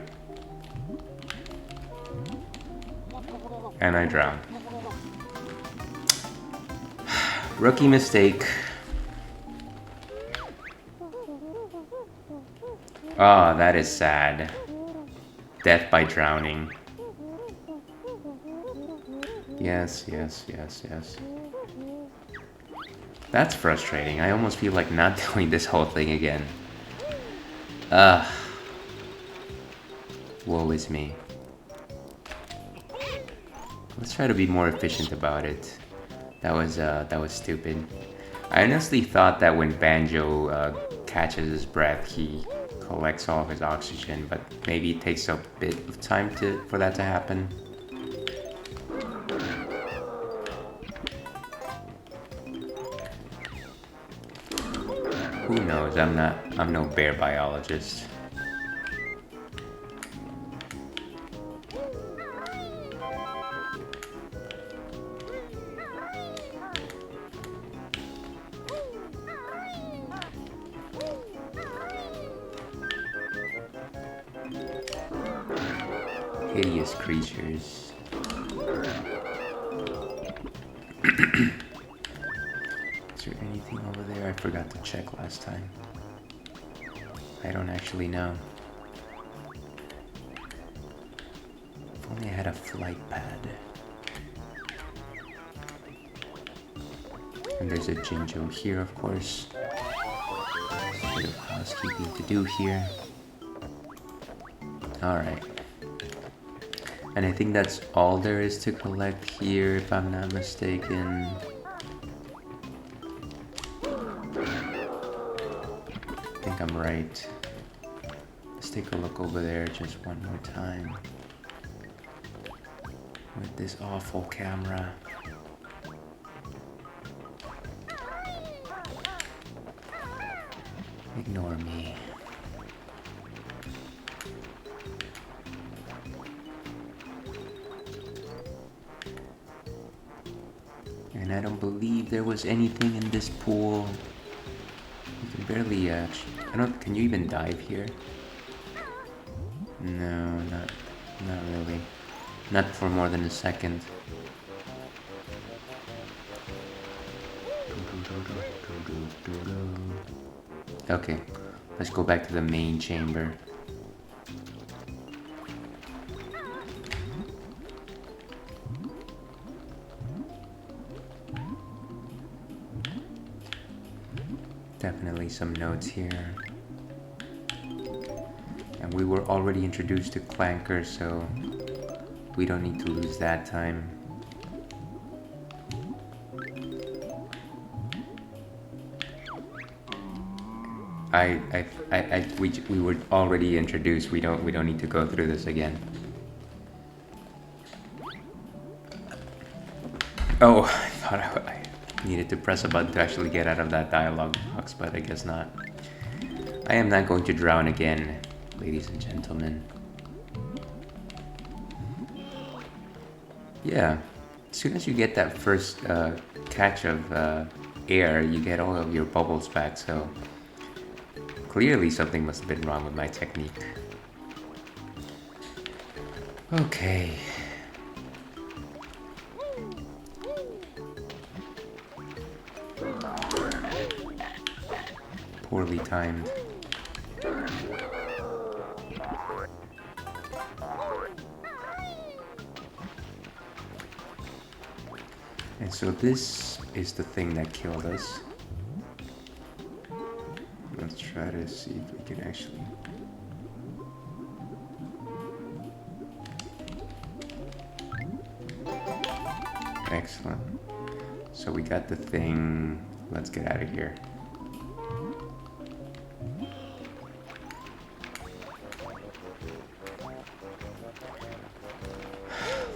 And I drown. Rookie mistake. Oh, that is sad. Death by drowning. Yes, yes, yes, yes. That's frustrating. I almost feel like not doing this whole thing again. Woe is me. Let's try to be more efficient about it. That was stupid. I honestly thought that when Banjo catches his breath, he collects all of his oxygen, but maybe it takes a bit of time for that to happen. Who knows? I'm no bear biologist. Hideous creatures. Is there anything over there? I forgot to check last time. I don't actually know. If only I had a flight pad. And there's a Jinjo here, of course. A bit of housekeeping to do here. Alright. And I think that's all there is to collect here, if I'm not mistaken. I think I'm right. Let's take a look over there just one more time. With this awful camera. Ignore me. And I don't believe there was anything in this pool. You can barely, can you even dive here? No, not really. Not for more than a second. Okay, let's go back to the main chamber. Definitely some notes here. And we were already introduced to Clanker, so we don't need to lose that time. we were already introduced. We don't need to go through this again. Oh, I thought I needed to press a button to actually get out of that dialogue box, but I guess not. I am not going to drown again, ladies and gentlemen. Yeah, as soon as you get that first catch of air, you get all of your bubbles back, so clearly something must have been wrong with my technique. Okay. Poorly timed. And so this is the thing that killed us. Let's try to see if we can actually... Excellent. So we got the thing. Let's get out of here.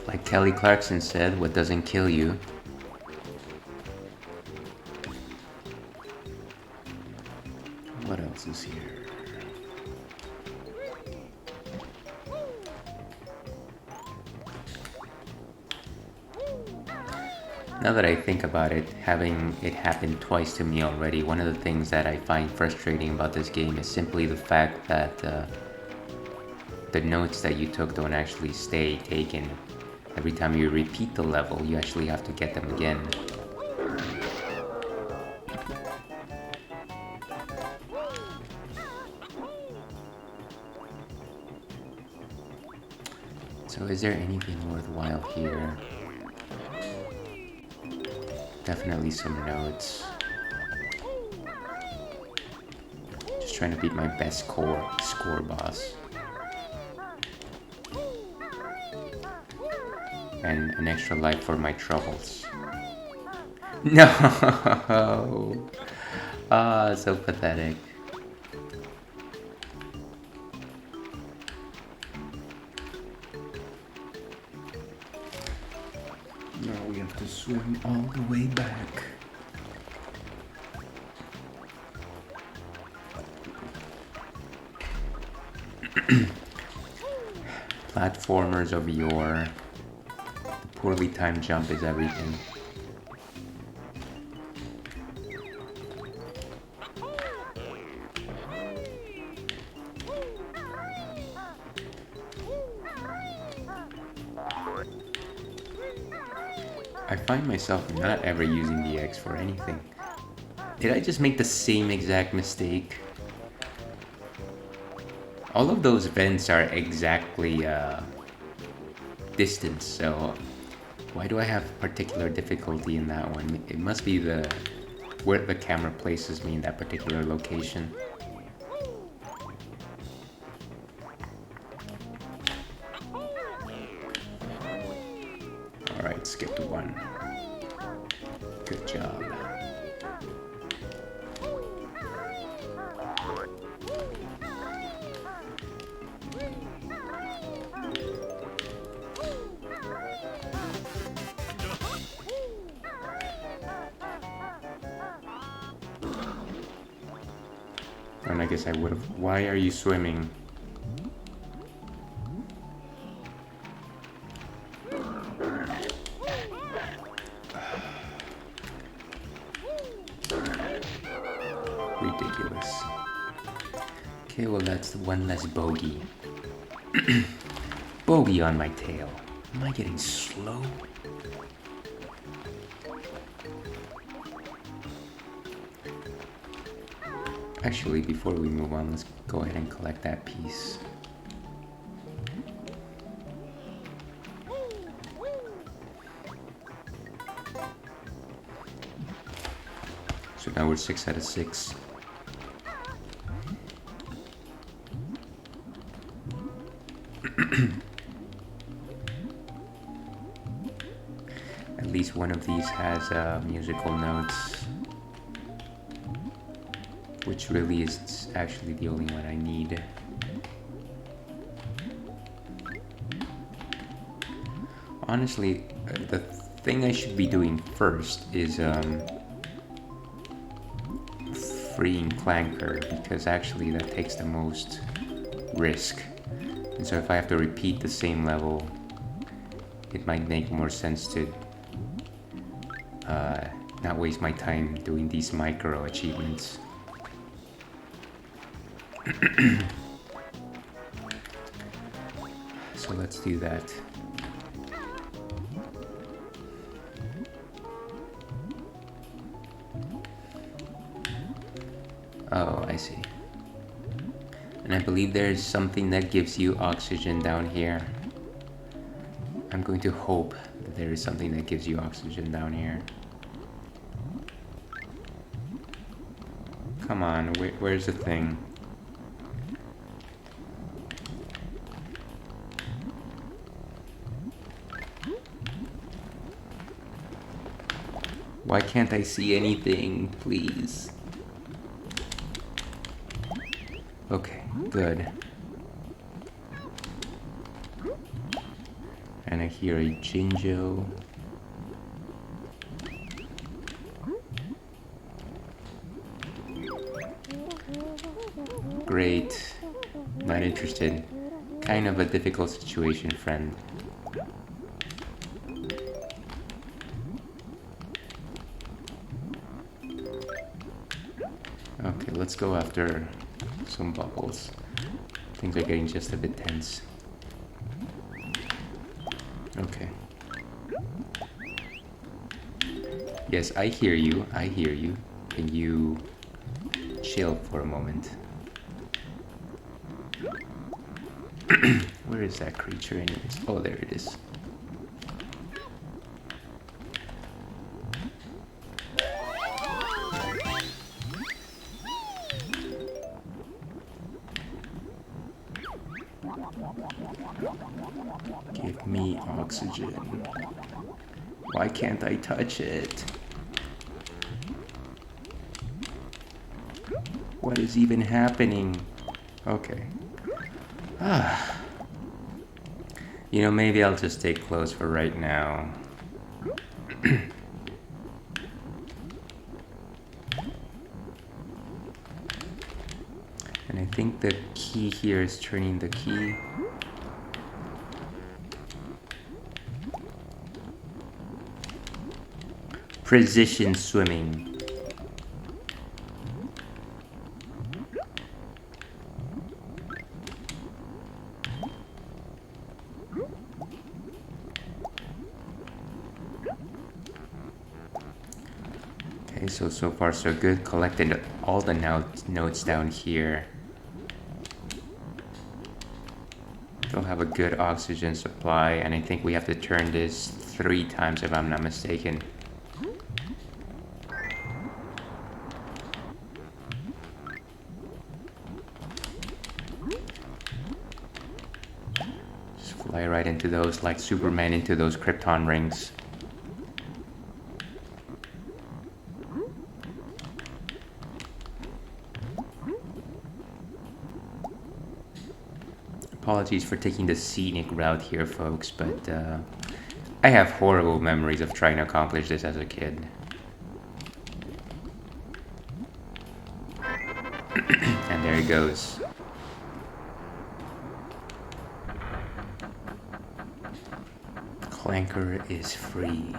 Like Kelly Clarkson said, what doesn't kill you what else is here? Now that I think about it, having it happen twice to me already, one of the things that I find frustrating about this game is simply the fact that the notes that you took don't actually stay taken. Every time you repeat the level, you actually have to get them again. So is there anything worthwhile here? Definitely some notes. Just trying to beat my best score boss. And an extra life for my troubles. No! Ah, so pathetic. Now we have to swim all the way back. Platformers of yore. The poorly timed jump is everything. I find myself not ever using the X for anything. Did I just make the same exact mistake? All of those vents are exactly distance, so why do I have particular difficulty in that one? It must be where the camera places me in that particular location. Alright, skipped one. Good job. And I guess I would have. Why are you swimming? Ridiculous. Okay, well that's one less bogey. Bogey on my tail. Am I getting slow? Actually, before we move on, let's go ahead and collect that piece. So now we're 6 out of 6. At least one of these has musical notes. which really is actually the only one I need. Honestly, the thing I should be doing first is freeing Clanker, because actually that takes the most risk. And so if I have to repeat the same level, it might make more sense to not waste my time doing these micro achievements. So let's do that. Oh, I see. And I believe there's something that gives you oxygen down here. I'm going to hope that there is something that gives you oxygen down here. Come on, where's the thing? Why can't I see anything, please? Okay, good. And I hear a Jinjo. Great. Not interested. Kind of a difficult situation, friend. Okay, let's go after some bubbles. Things are getting just a bit tense. Okay. Yes, I hear you. I hear you. Can you chill for a moment? Where is that creature anyways? Oh, there it is. Give me oxygen. Why can't I touch it? What is even happening? Okay. You know, maybe I'll just stay close for right now. And I think the key here is turning the key. Precision swimming. Okay, so far so good. Collected all the notes down here. Still have a good oxygen supply, and I think we have to turn this 3 times if I'm not mistaken. Just fly right into those, like Superman into those Krypton rings. Apologies for taking the scenic route here, folks, but I have horrible memories of trying to accomplish this as a kid. And there he goes. Clanker is free.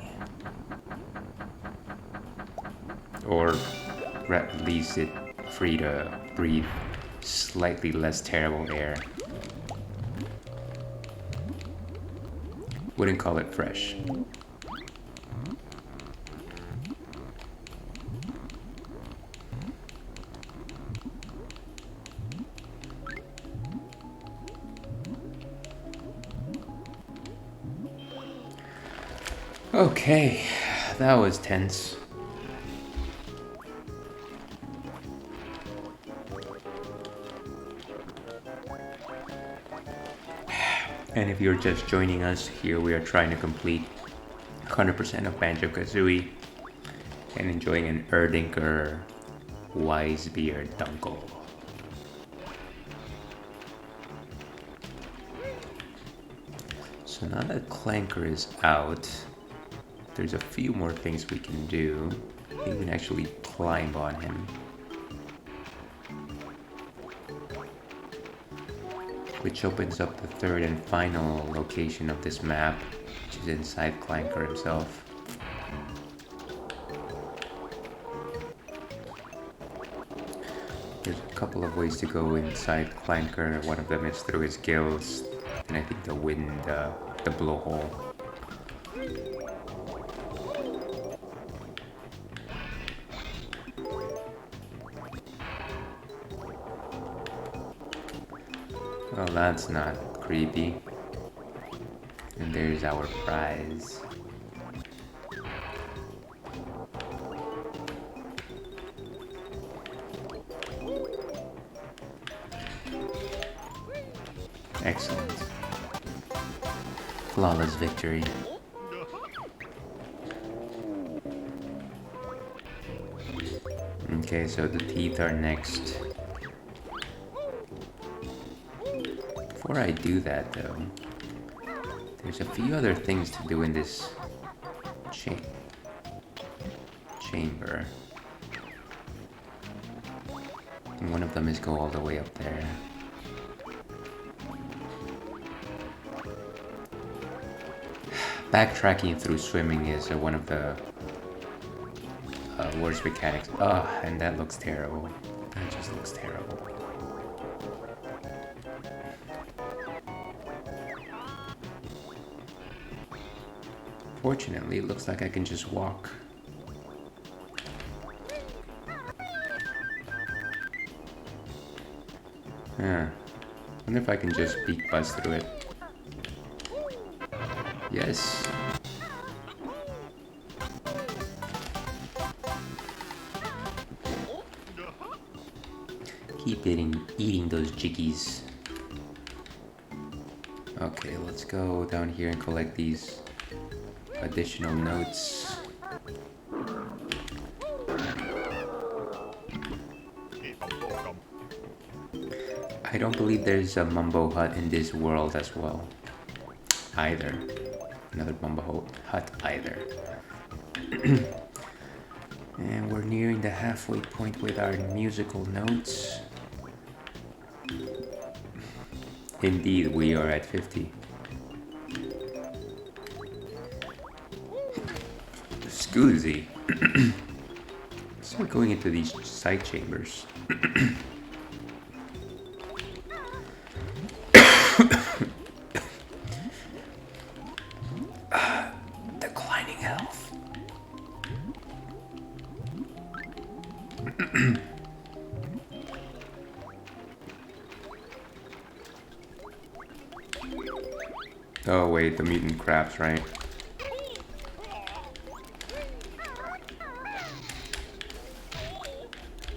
Or at least it's free to breathe slightly less terrible air. Wouldn't call it fresh. Okay, that was tense. And if you're just joining us, here we are trying to complete 100% of Banjo-Kazooie and enjoying an Erdinger Weissbräu Dunkel. So now that Clanker is out, there's a few more things we can do. We can actually climb on him, which opens up the third and final location of this map, which is inside Clanker himself. There's a couple of ways to go inside Clanker. One of them is through his gills, and I think the blowhole. Well, that's not creepy. And there's our prize. Excellent. Flawless victory. Okay, so the teeth are next. Before I do that though, there's a few other things to do in this chamber. And one of them is go all the way up there. Backtracking through swimming is one of the worst mechanics. Oh, and that looks terrible. That just looks terrible. Fortunately, it looks like I can just walk. Huh. Wonder if I can just beak buzz through it. Yes. Keep eating those jiggies. Okay, let's go down here and collect these additional notes. I don't believe there's a Mumbo Hut in this world as well. Either. Another Mumbo Hut either. And we're nearing the halfway point with our musical notes. Indeed, we are at 50. Scoozy. Start going into these side chambers. Declining health. Oh wait, the mutant crabs, right?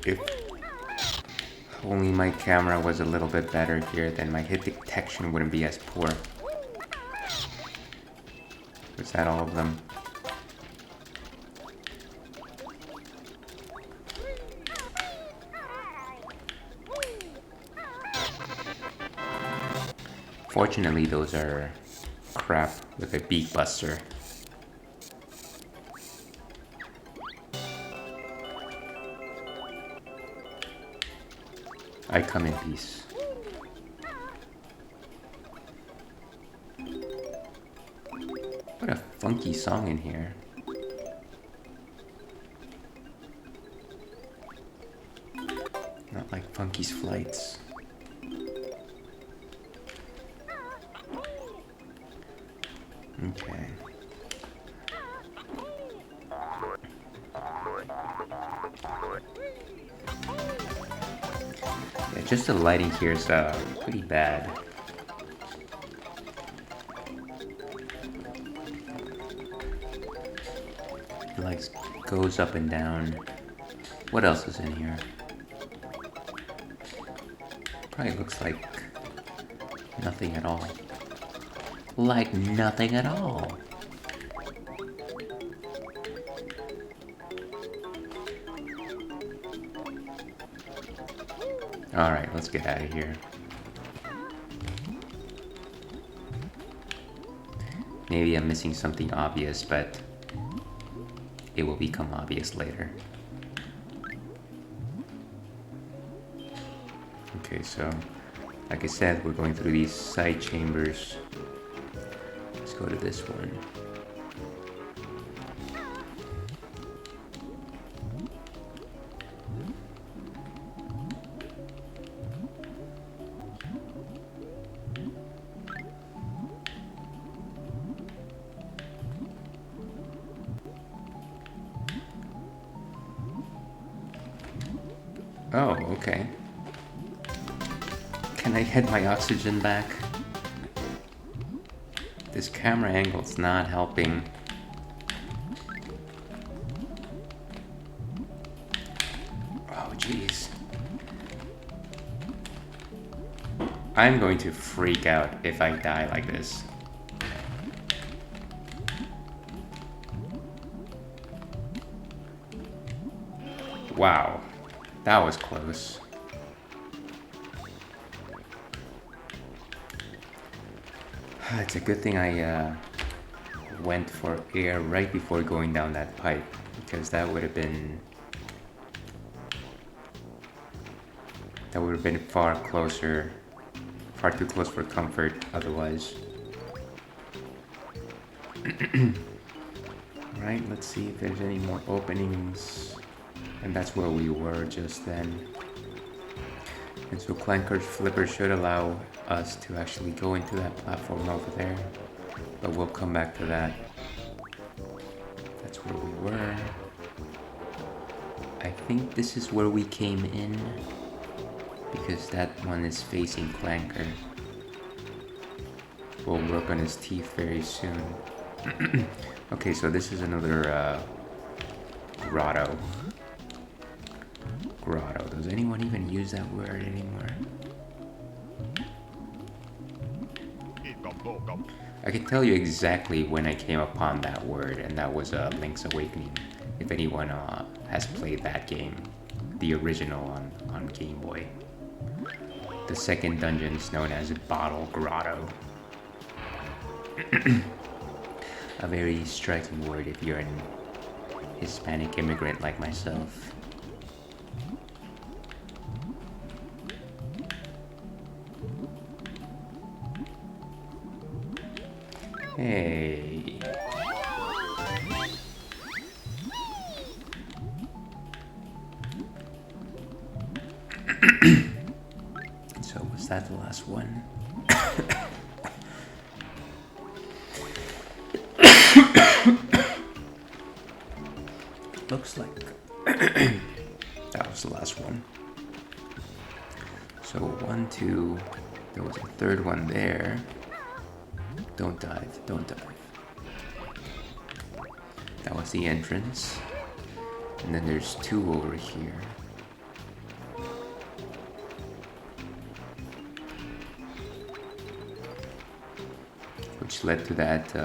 If only my camera was a little bit better here, then my hit detection wouldn't be as poor. Was that all of them? Fortunately, those are crap with a beak buster. I come in peace. What a funky song in here. Not like Funky's Flights. Okay. Yeah, just the lighting here is pretty bad. It like goes up and down. What else is in here? Probably looks like nothing at all. Like nothing at all. Alright, let's get out of here. Maybe I'm missing something obvious, but it will become obvious later. Okay, so like I said, we're going through these side chambers. Let's go to this one. Oh, okay. Can I get my oxygen back? This camera angle's not helping. Oh, jeez. I'm going to freak out if I die like this. Wow, that was close. It's a good thing I went for air right before going down that pipe, because that would have been far closer, far too close for comfort otherwise. Right, let's see if there's any more openings. And that's where we were just then. And so Clanker's flipper should allow us to actually go into that platform over there. But we'll come back to that. That's where we were. I think this is where we came in, because that one is facing Clanker. We'll work on his teeth very soon. Okay, so this is another grotto. Grotto. Does anyone even use that word anymore? I can tell you exactly when I came upon that word, and that was Link's Awakening. If anyone has played that game, the original on Game Boy. The second dungeon is known as Bottle Grotto. A very striking word if you're an Hispanic immigrant like myself. Hey. So was that the last one? Looks like that was the last one. So 1, 2, there was a third one there. Don't dive, don't dive. That was the entrance. And then there's 2 over here. Which led to that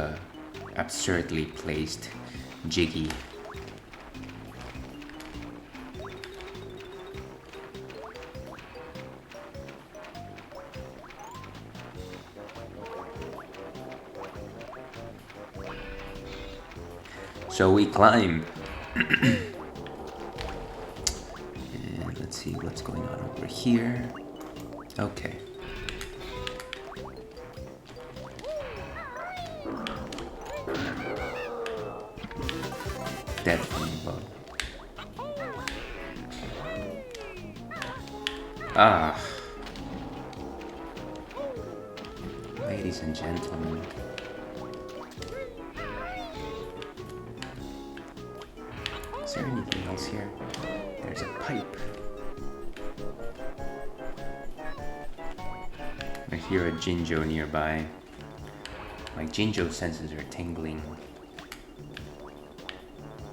absurdly placed Jiggy. So we climb. And let's see what's going on over here. Okay. Dead flame bug. Ah. Ladies and gentlemen. Is there anything else here? There's a pipe. I hear a Jinjo nearby. My Jinjo senses are tingling.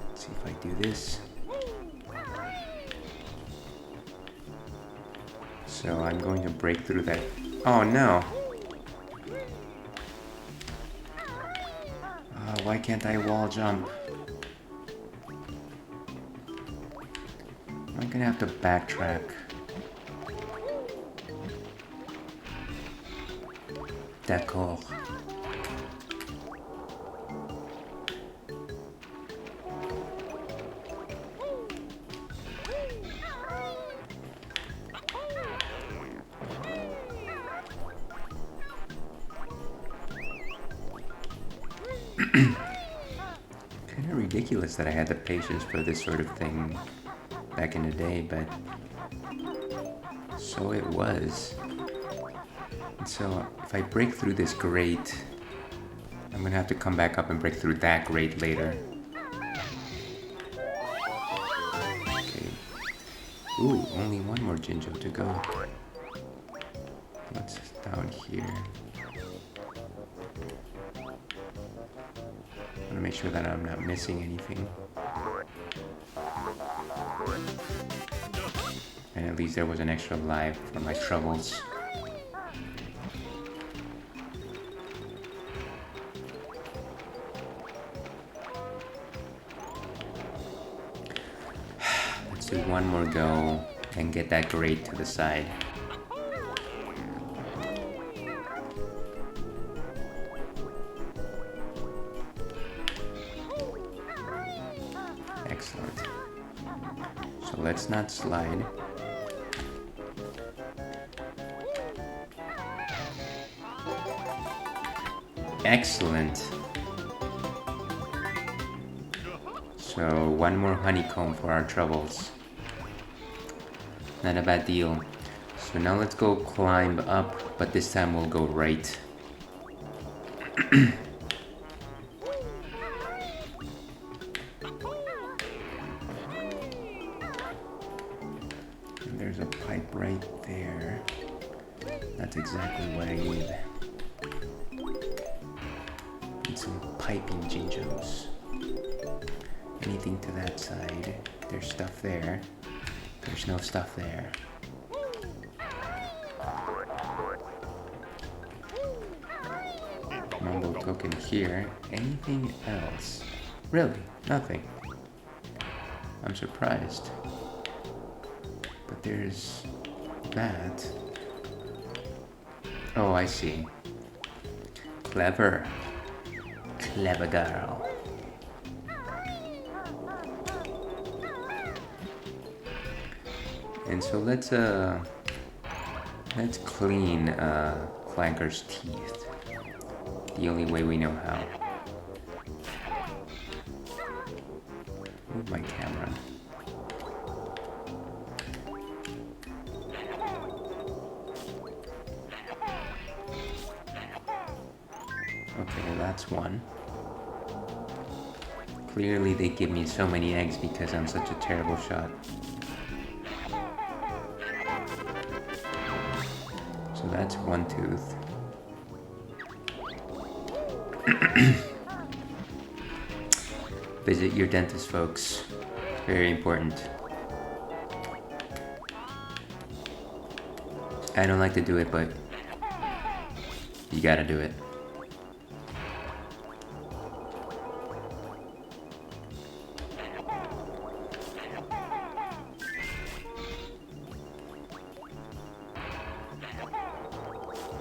Let's see if I do this. So I'm going to break through that. Oh no! Why can't I wall jump? I'm gonna have to backtrack. D'accord. Kind of ridiculous that I had the patience for this sort of thing back in the day, but so it was. And so if I break through this grate, I'm gonna have to come back up and break through that grate later. Okay. Ooh, only one more Jinjo to go. What's down here? I want to make sure that I'm not missing anything. And at least there was an extra life for my troubles. Let's do one more go and get that grate to the side. Excellent. So let's not slide. Excellent. So one more honeycomb for our troubles. Not a bad deal. So now let's go climb up, but this time we'll go right. And there's a pipe right there. That's exactly what I need. Need some piping Jinjos. Anything to that side. There's stuff there. There's no stuff there. Mumbo token here. Anything else? Really? Nothing. I'm surprised. But there's that. Oh, I see. Clever. Clever girl. And so let's clean Clanker's teeth. The only way we know how. Move my camera. Okay, that's one. Clearly they give me so many eggs because I'm such a terrible shot. So that's one tooth. Visit your dentist, folks. Very important. I don't like to do it, but you gotta do it.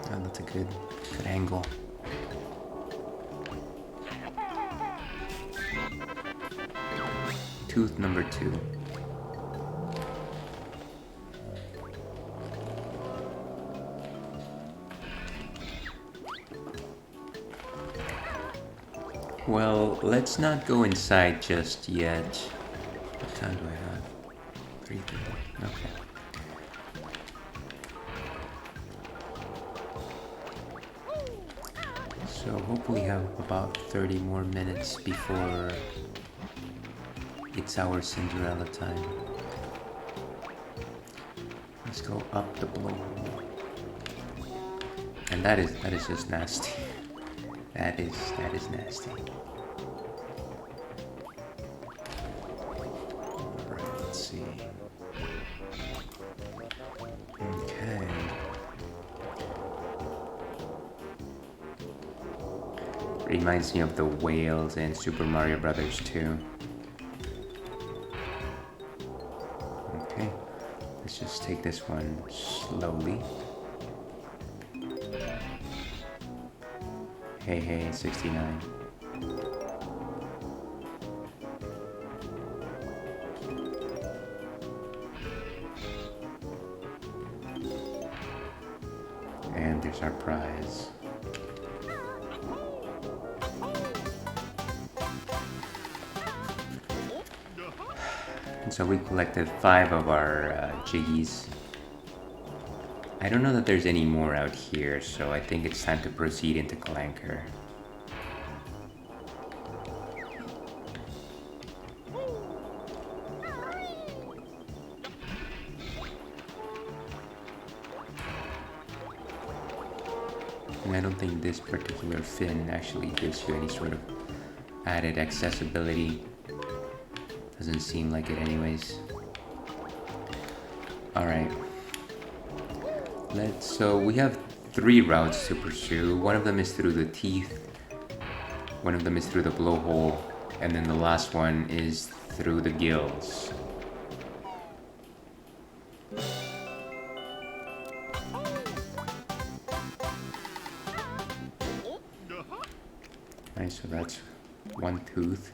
Oh, that's a good angle. Tooth number 2. Well, let's not go inside just yet. What time do I have? 3:30. Okay. So hopefully have about 30 more minutes before it's our Cinderella time. Let's go up the blowhole. And that is just nasty. That is nasty. Alright, let's see. Okay. Reminds me of the whales in Super Mario Brothers 2. Okay, let's just take this one slowly. Hey, 69. And there's our prize. And so we collected 5 of our jiggies. I don't know that there's any more out here, so I think it's time to proceed into Clanker. And I don't think this particular fin actually gives you any sort of added accessibility. Doesn't seem like it anyways. Alright. So we have 3 routes to pursue. One of them is through the teeth, one of them is through the blowhole, and then the last one is through the gills. Nice, so that's one tooth.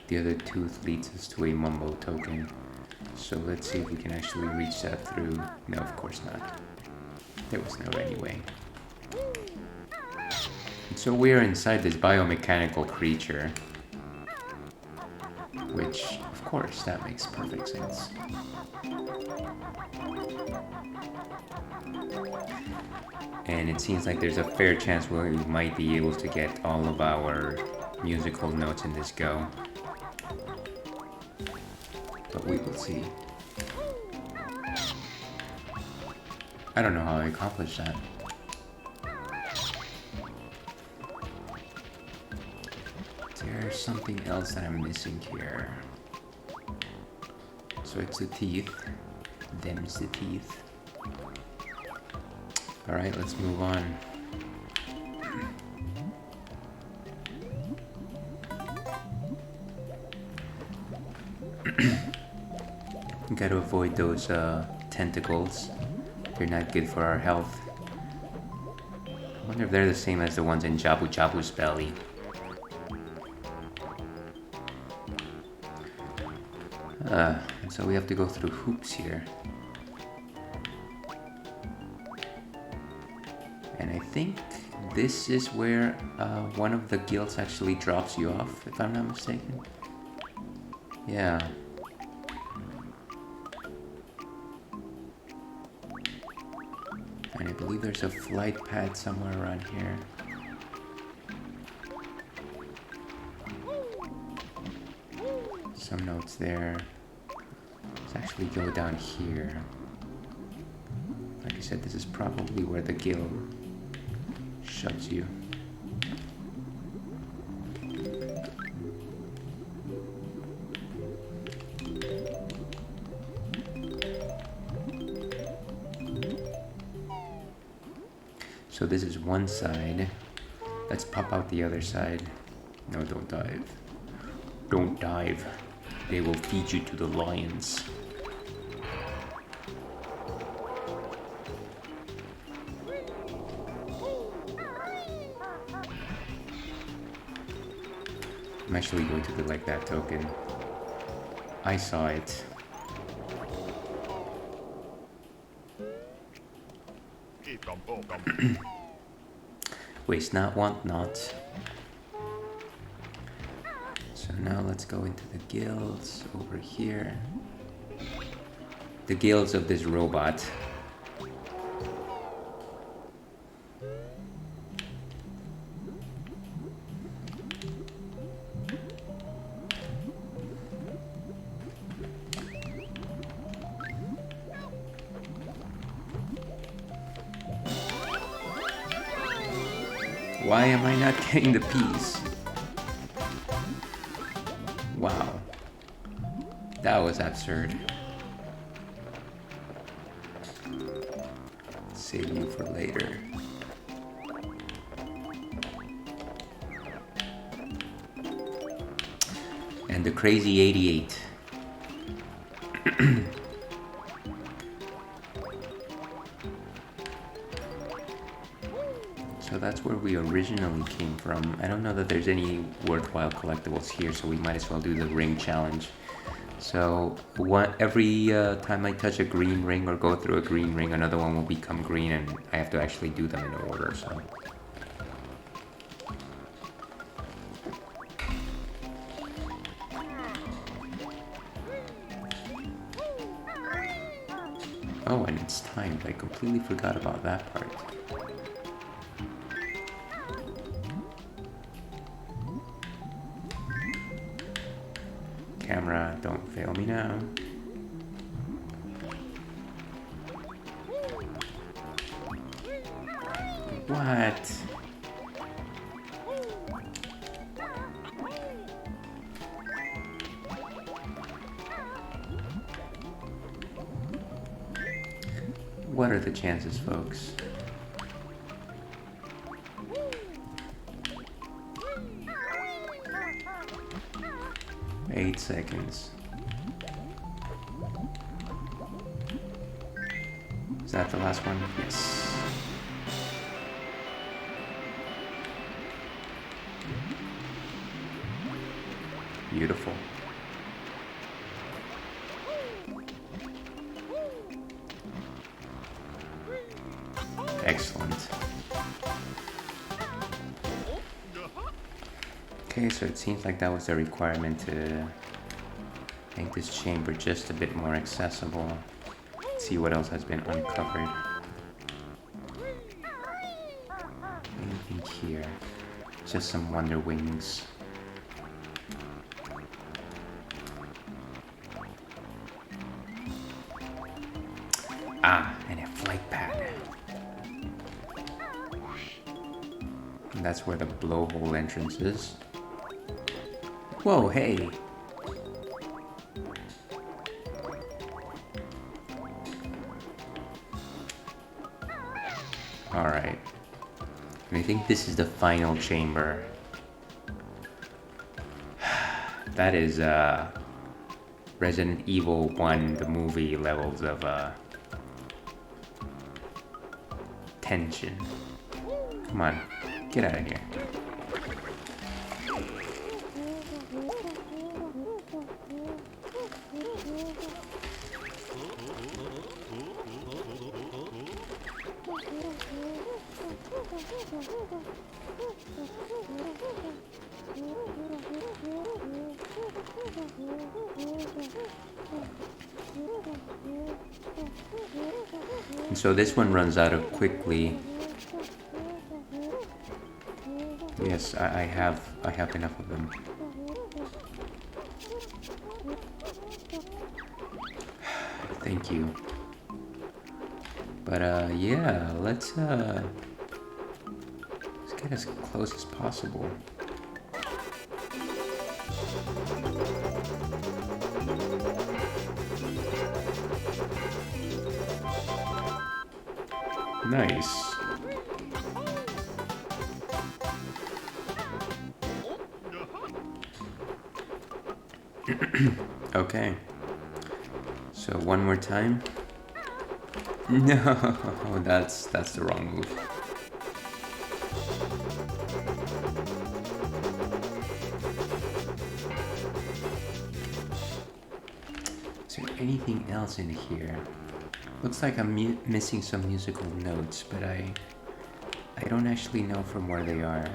The other tooth leads us to a mumbo token. So let's see if we can actually reach that through. No, of course not. There was no anyway. So we are inside this biomechanical creature, which, of course, that makes perfect sense. And it seems like there's a fair chance we might be able to get all of our musical notes in this go. But we will see. I don't know how I accomplished that. There's something else that I'm missing here. So it's the teeth. Them's the teeth. Alright, let's move on. Gotta avoid those tentacles. They're not good for our health. I wonder if they're the same as the ones in Jabu Jabu's belly. And so we have to go through hoops here. And I think this is where one of the gills actually drops you off, if I'm not mistaken. Yeah. And I believe there's a flight pad somewhere around here. Some notes there. Let's actually go down here. Like I said, this is probably where the gill shoves you. So this is one side. Let's pop out the other side. No, don't dive. Don't dive. They will feed you to the lions. I'm actually going to collect that token. I saw it. Waste not, want not. So now let's go into the gills over here. The gills of this robot. Why am I not getting the piece? Wow. That was absurd. Save you for later. And the crazy 88. So that's where we originally came from. I don't know that there's any worthwhile collectibles here, so we might as well do the ring challenge. So every time I touch a green ring or go through a green ring, another one will become green, and I have to actually do them in order. So. Oh, and it's timed. I completely forgot about that part. Camera, don't fail me now. What? What are the chances, folks? Eight seconds. Is that the last one? Yes. Beautiful. Excellent. Okay, so it seems like that was a requirement to make this chamber just a bit more accessible. Let's see what else has been uncovered. Anything here? Just some wonder wings. Ah, and a flight pad. And that's where the blowhole entrance is. Whoa, hey! Alright. And I think this is the final chamber. That is, Resident Evil 1, the movie levels of, tension. Come on, get out of here. And so this one runs out of quickly. Yes, I have enough of them. Thank you. But yeah, let's get as close as possible. Nice. Okay. So one more time. No, that's the wrong move. Is there anything else in here? Looks like I'm missing some musical notes, but I don't actually know from where they are.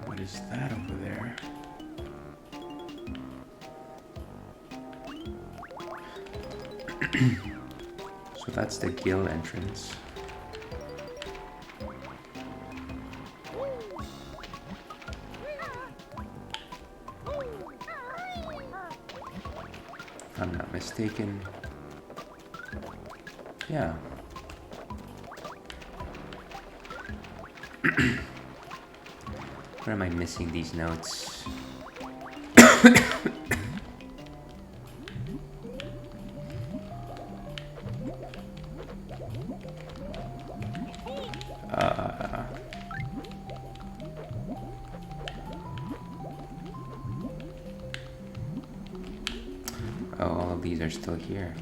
What is that over there? So that's the gill entrance. If I'm not mistaken. Yeah. Where am I missing these notes? these are still here.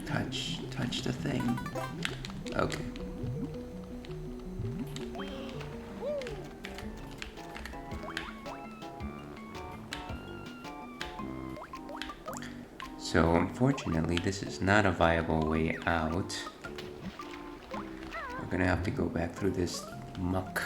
Touch the thing. Okay. So unfortunately, this is not a viable way out. We're gonna have to go back through this muck.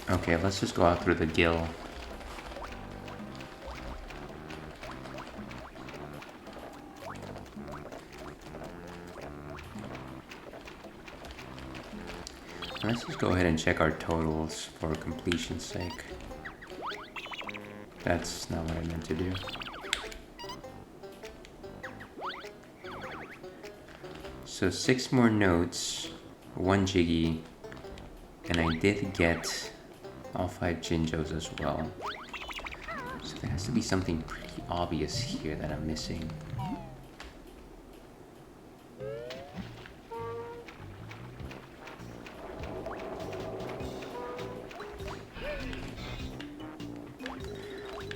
Okay, let's just go out through the gill. Let's just go ahead and check our totals for completion's sake. That's not what I meant to do. So 6 more notes, 1 Jiggy, and I did get all 5 Jinjos as well. So there has to be something pretty obvious here that I'm missing.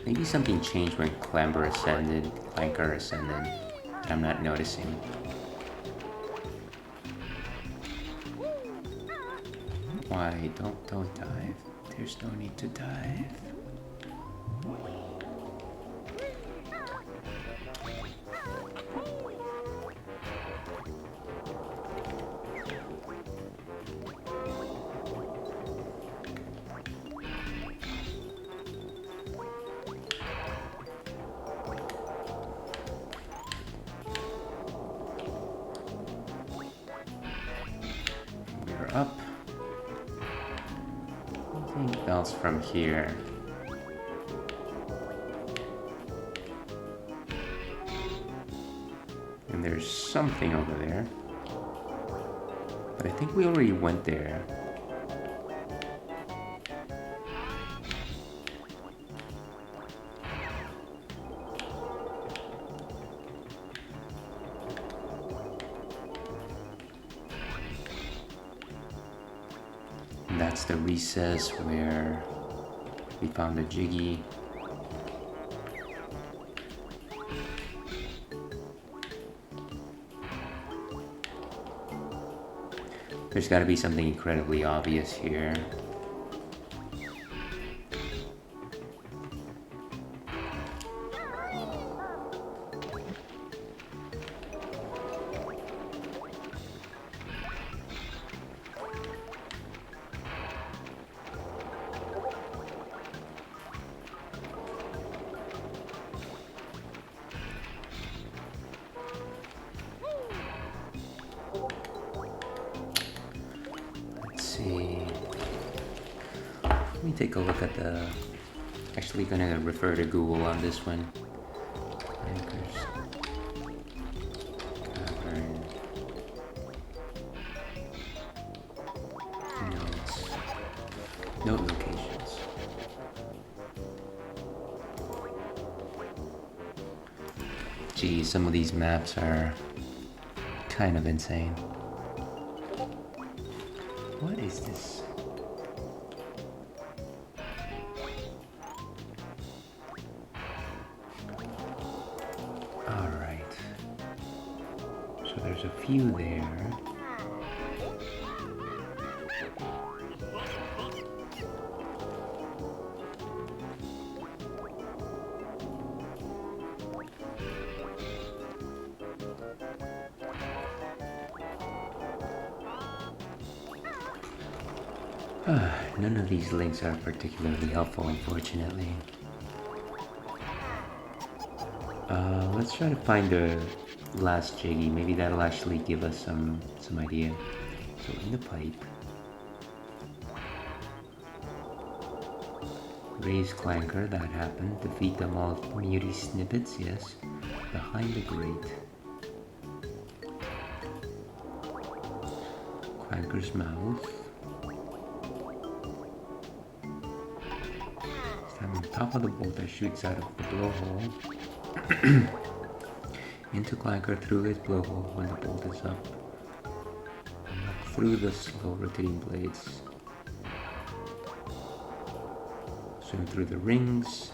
Maybe something changed when Clanker ascended that I'm not noticing. Why? Don't dive. There's no need to dive. We're up. Anything else from here? And there's something over there. But I think we already went there. And that's the recess where we found the Jiggy. There's got to be something incredibly obvious here. Let me take a look at the... Actually gonna refer to Google on this one. Anchors. Cavern. Notes. Note locations. Geez, some of these maps are kind of insane. What is this? Alright. So there's a few there. None of these links are particularly helpful, unfortunately. Let's try to find the last Jiggy. Maybe that'll actually give us some idea. So in the pipe. Raise Clanker, that happened. Defeat them all Muty Snippets, yes. Behind the grate. Clanker's mouth. I'm on top of the bolt that shoots out of the blowhole into Clanker through his blowhole when the bolt is up. Look through the slow rotating blades. Swim through the rings.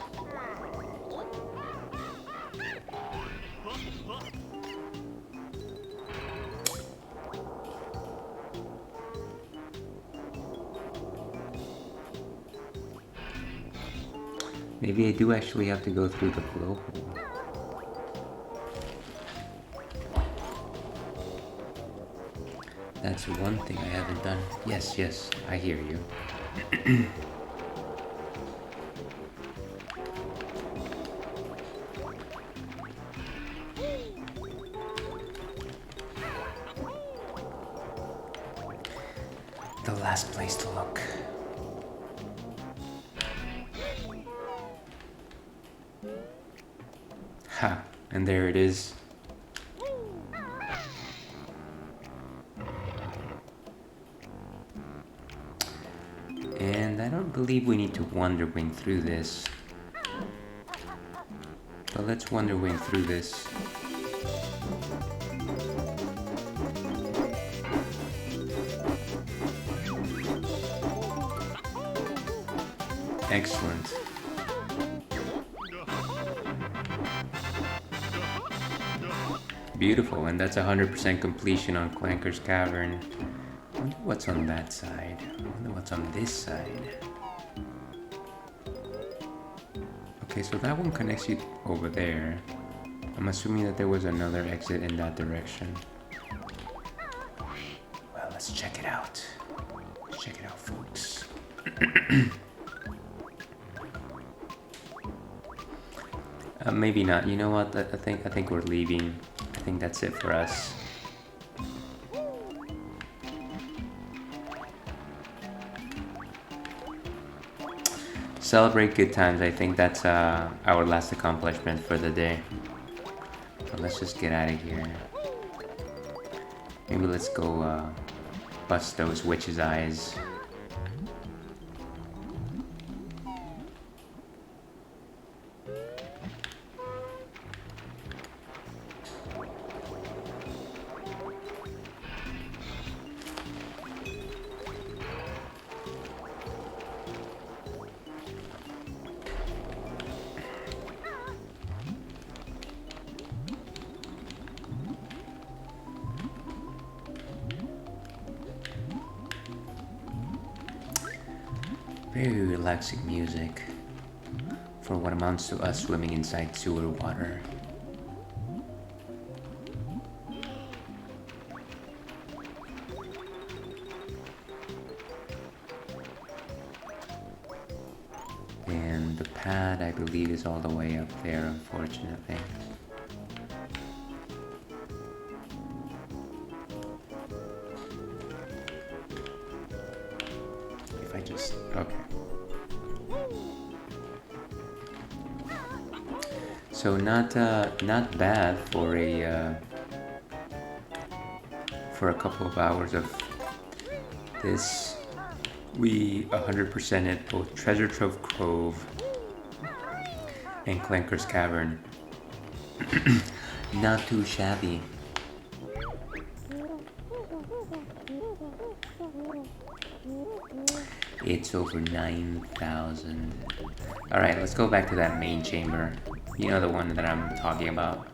Maybe I do actually have to go through the blowhole. That's one thing I haven't done. Yes, yes, I hear you. The last place to look. Ha, and there it is. And I don't believe we need to Wonder Wing through this. But let's Wonder Wing through this. Excellent. Beautiful, and that's 100% completion on Clanker's Cavern. I wonder what's on that side. I wonder what's on this side. Okay, so that one connects you over there. I'm assuming that there was another exit in that direction. Well, let's check it out. Let's check it out, folks. Maybe not. You know what? I think we're leaving. I think that's it for us. Celebrate good times. I think that's our last accomplishment for the day. So let's just get out of here. Maybe let's go bust those witches' eyes. Very relaxing music for what amounts to us swimming inside sewer water. And the pad, I believe, is all the way up there, unfortunately. If I just... okay. So not bad for a couple of hours of this. We 100%ed both Treasure Trove Cove and Clanker's Cavern. Not too shabby. It's over 9,000. Alright, let's go back to that main chamber. You know, the one that I'm talking about.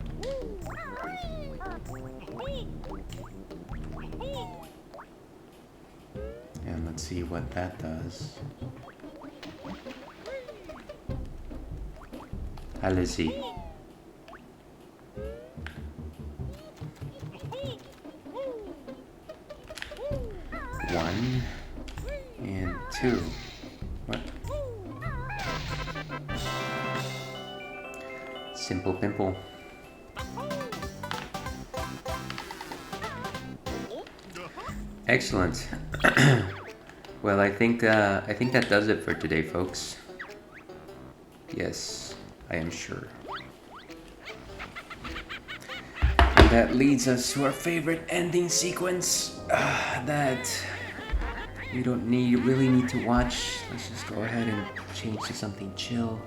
And let's see what that does. Let's see. One and two. What? Simple pimple. Excellent. Well, I think that does it for today, folks. Yes, I am sure. And that leads us to our favorite ending sequence. That we don't really need to watch. Let's just go ahead and change to something chill.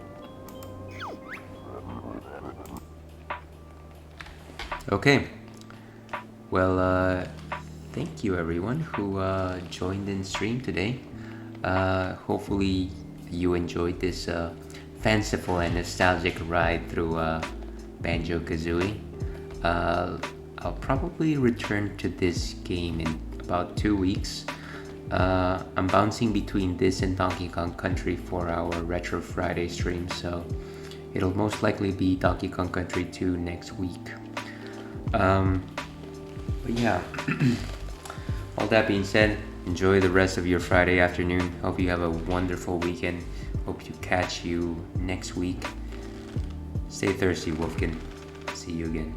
Okay. Well, thank you everyone who joined in stream today. Hopefully you enjoyed this fanciful and nostalgic ride through Banjo-Kazooie. I'll probably return to this game in about 2 weeks. I'm bouncing between this and Donkey Kong Country for our Retro Friday stream, so it'll most likely be Donkey Kong Country 2 next week. But yeah, all that being said, enjoy the rest of your Friday afternoon. Hope you have a wonderful weekend. Hope to catch you next week. Stay thirsty, Wolfkin. See you again.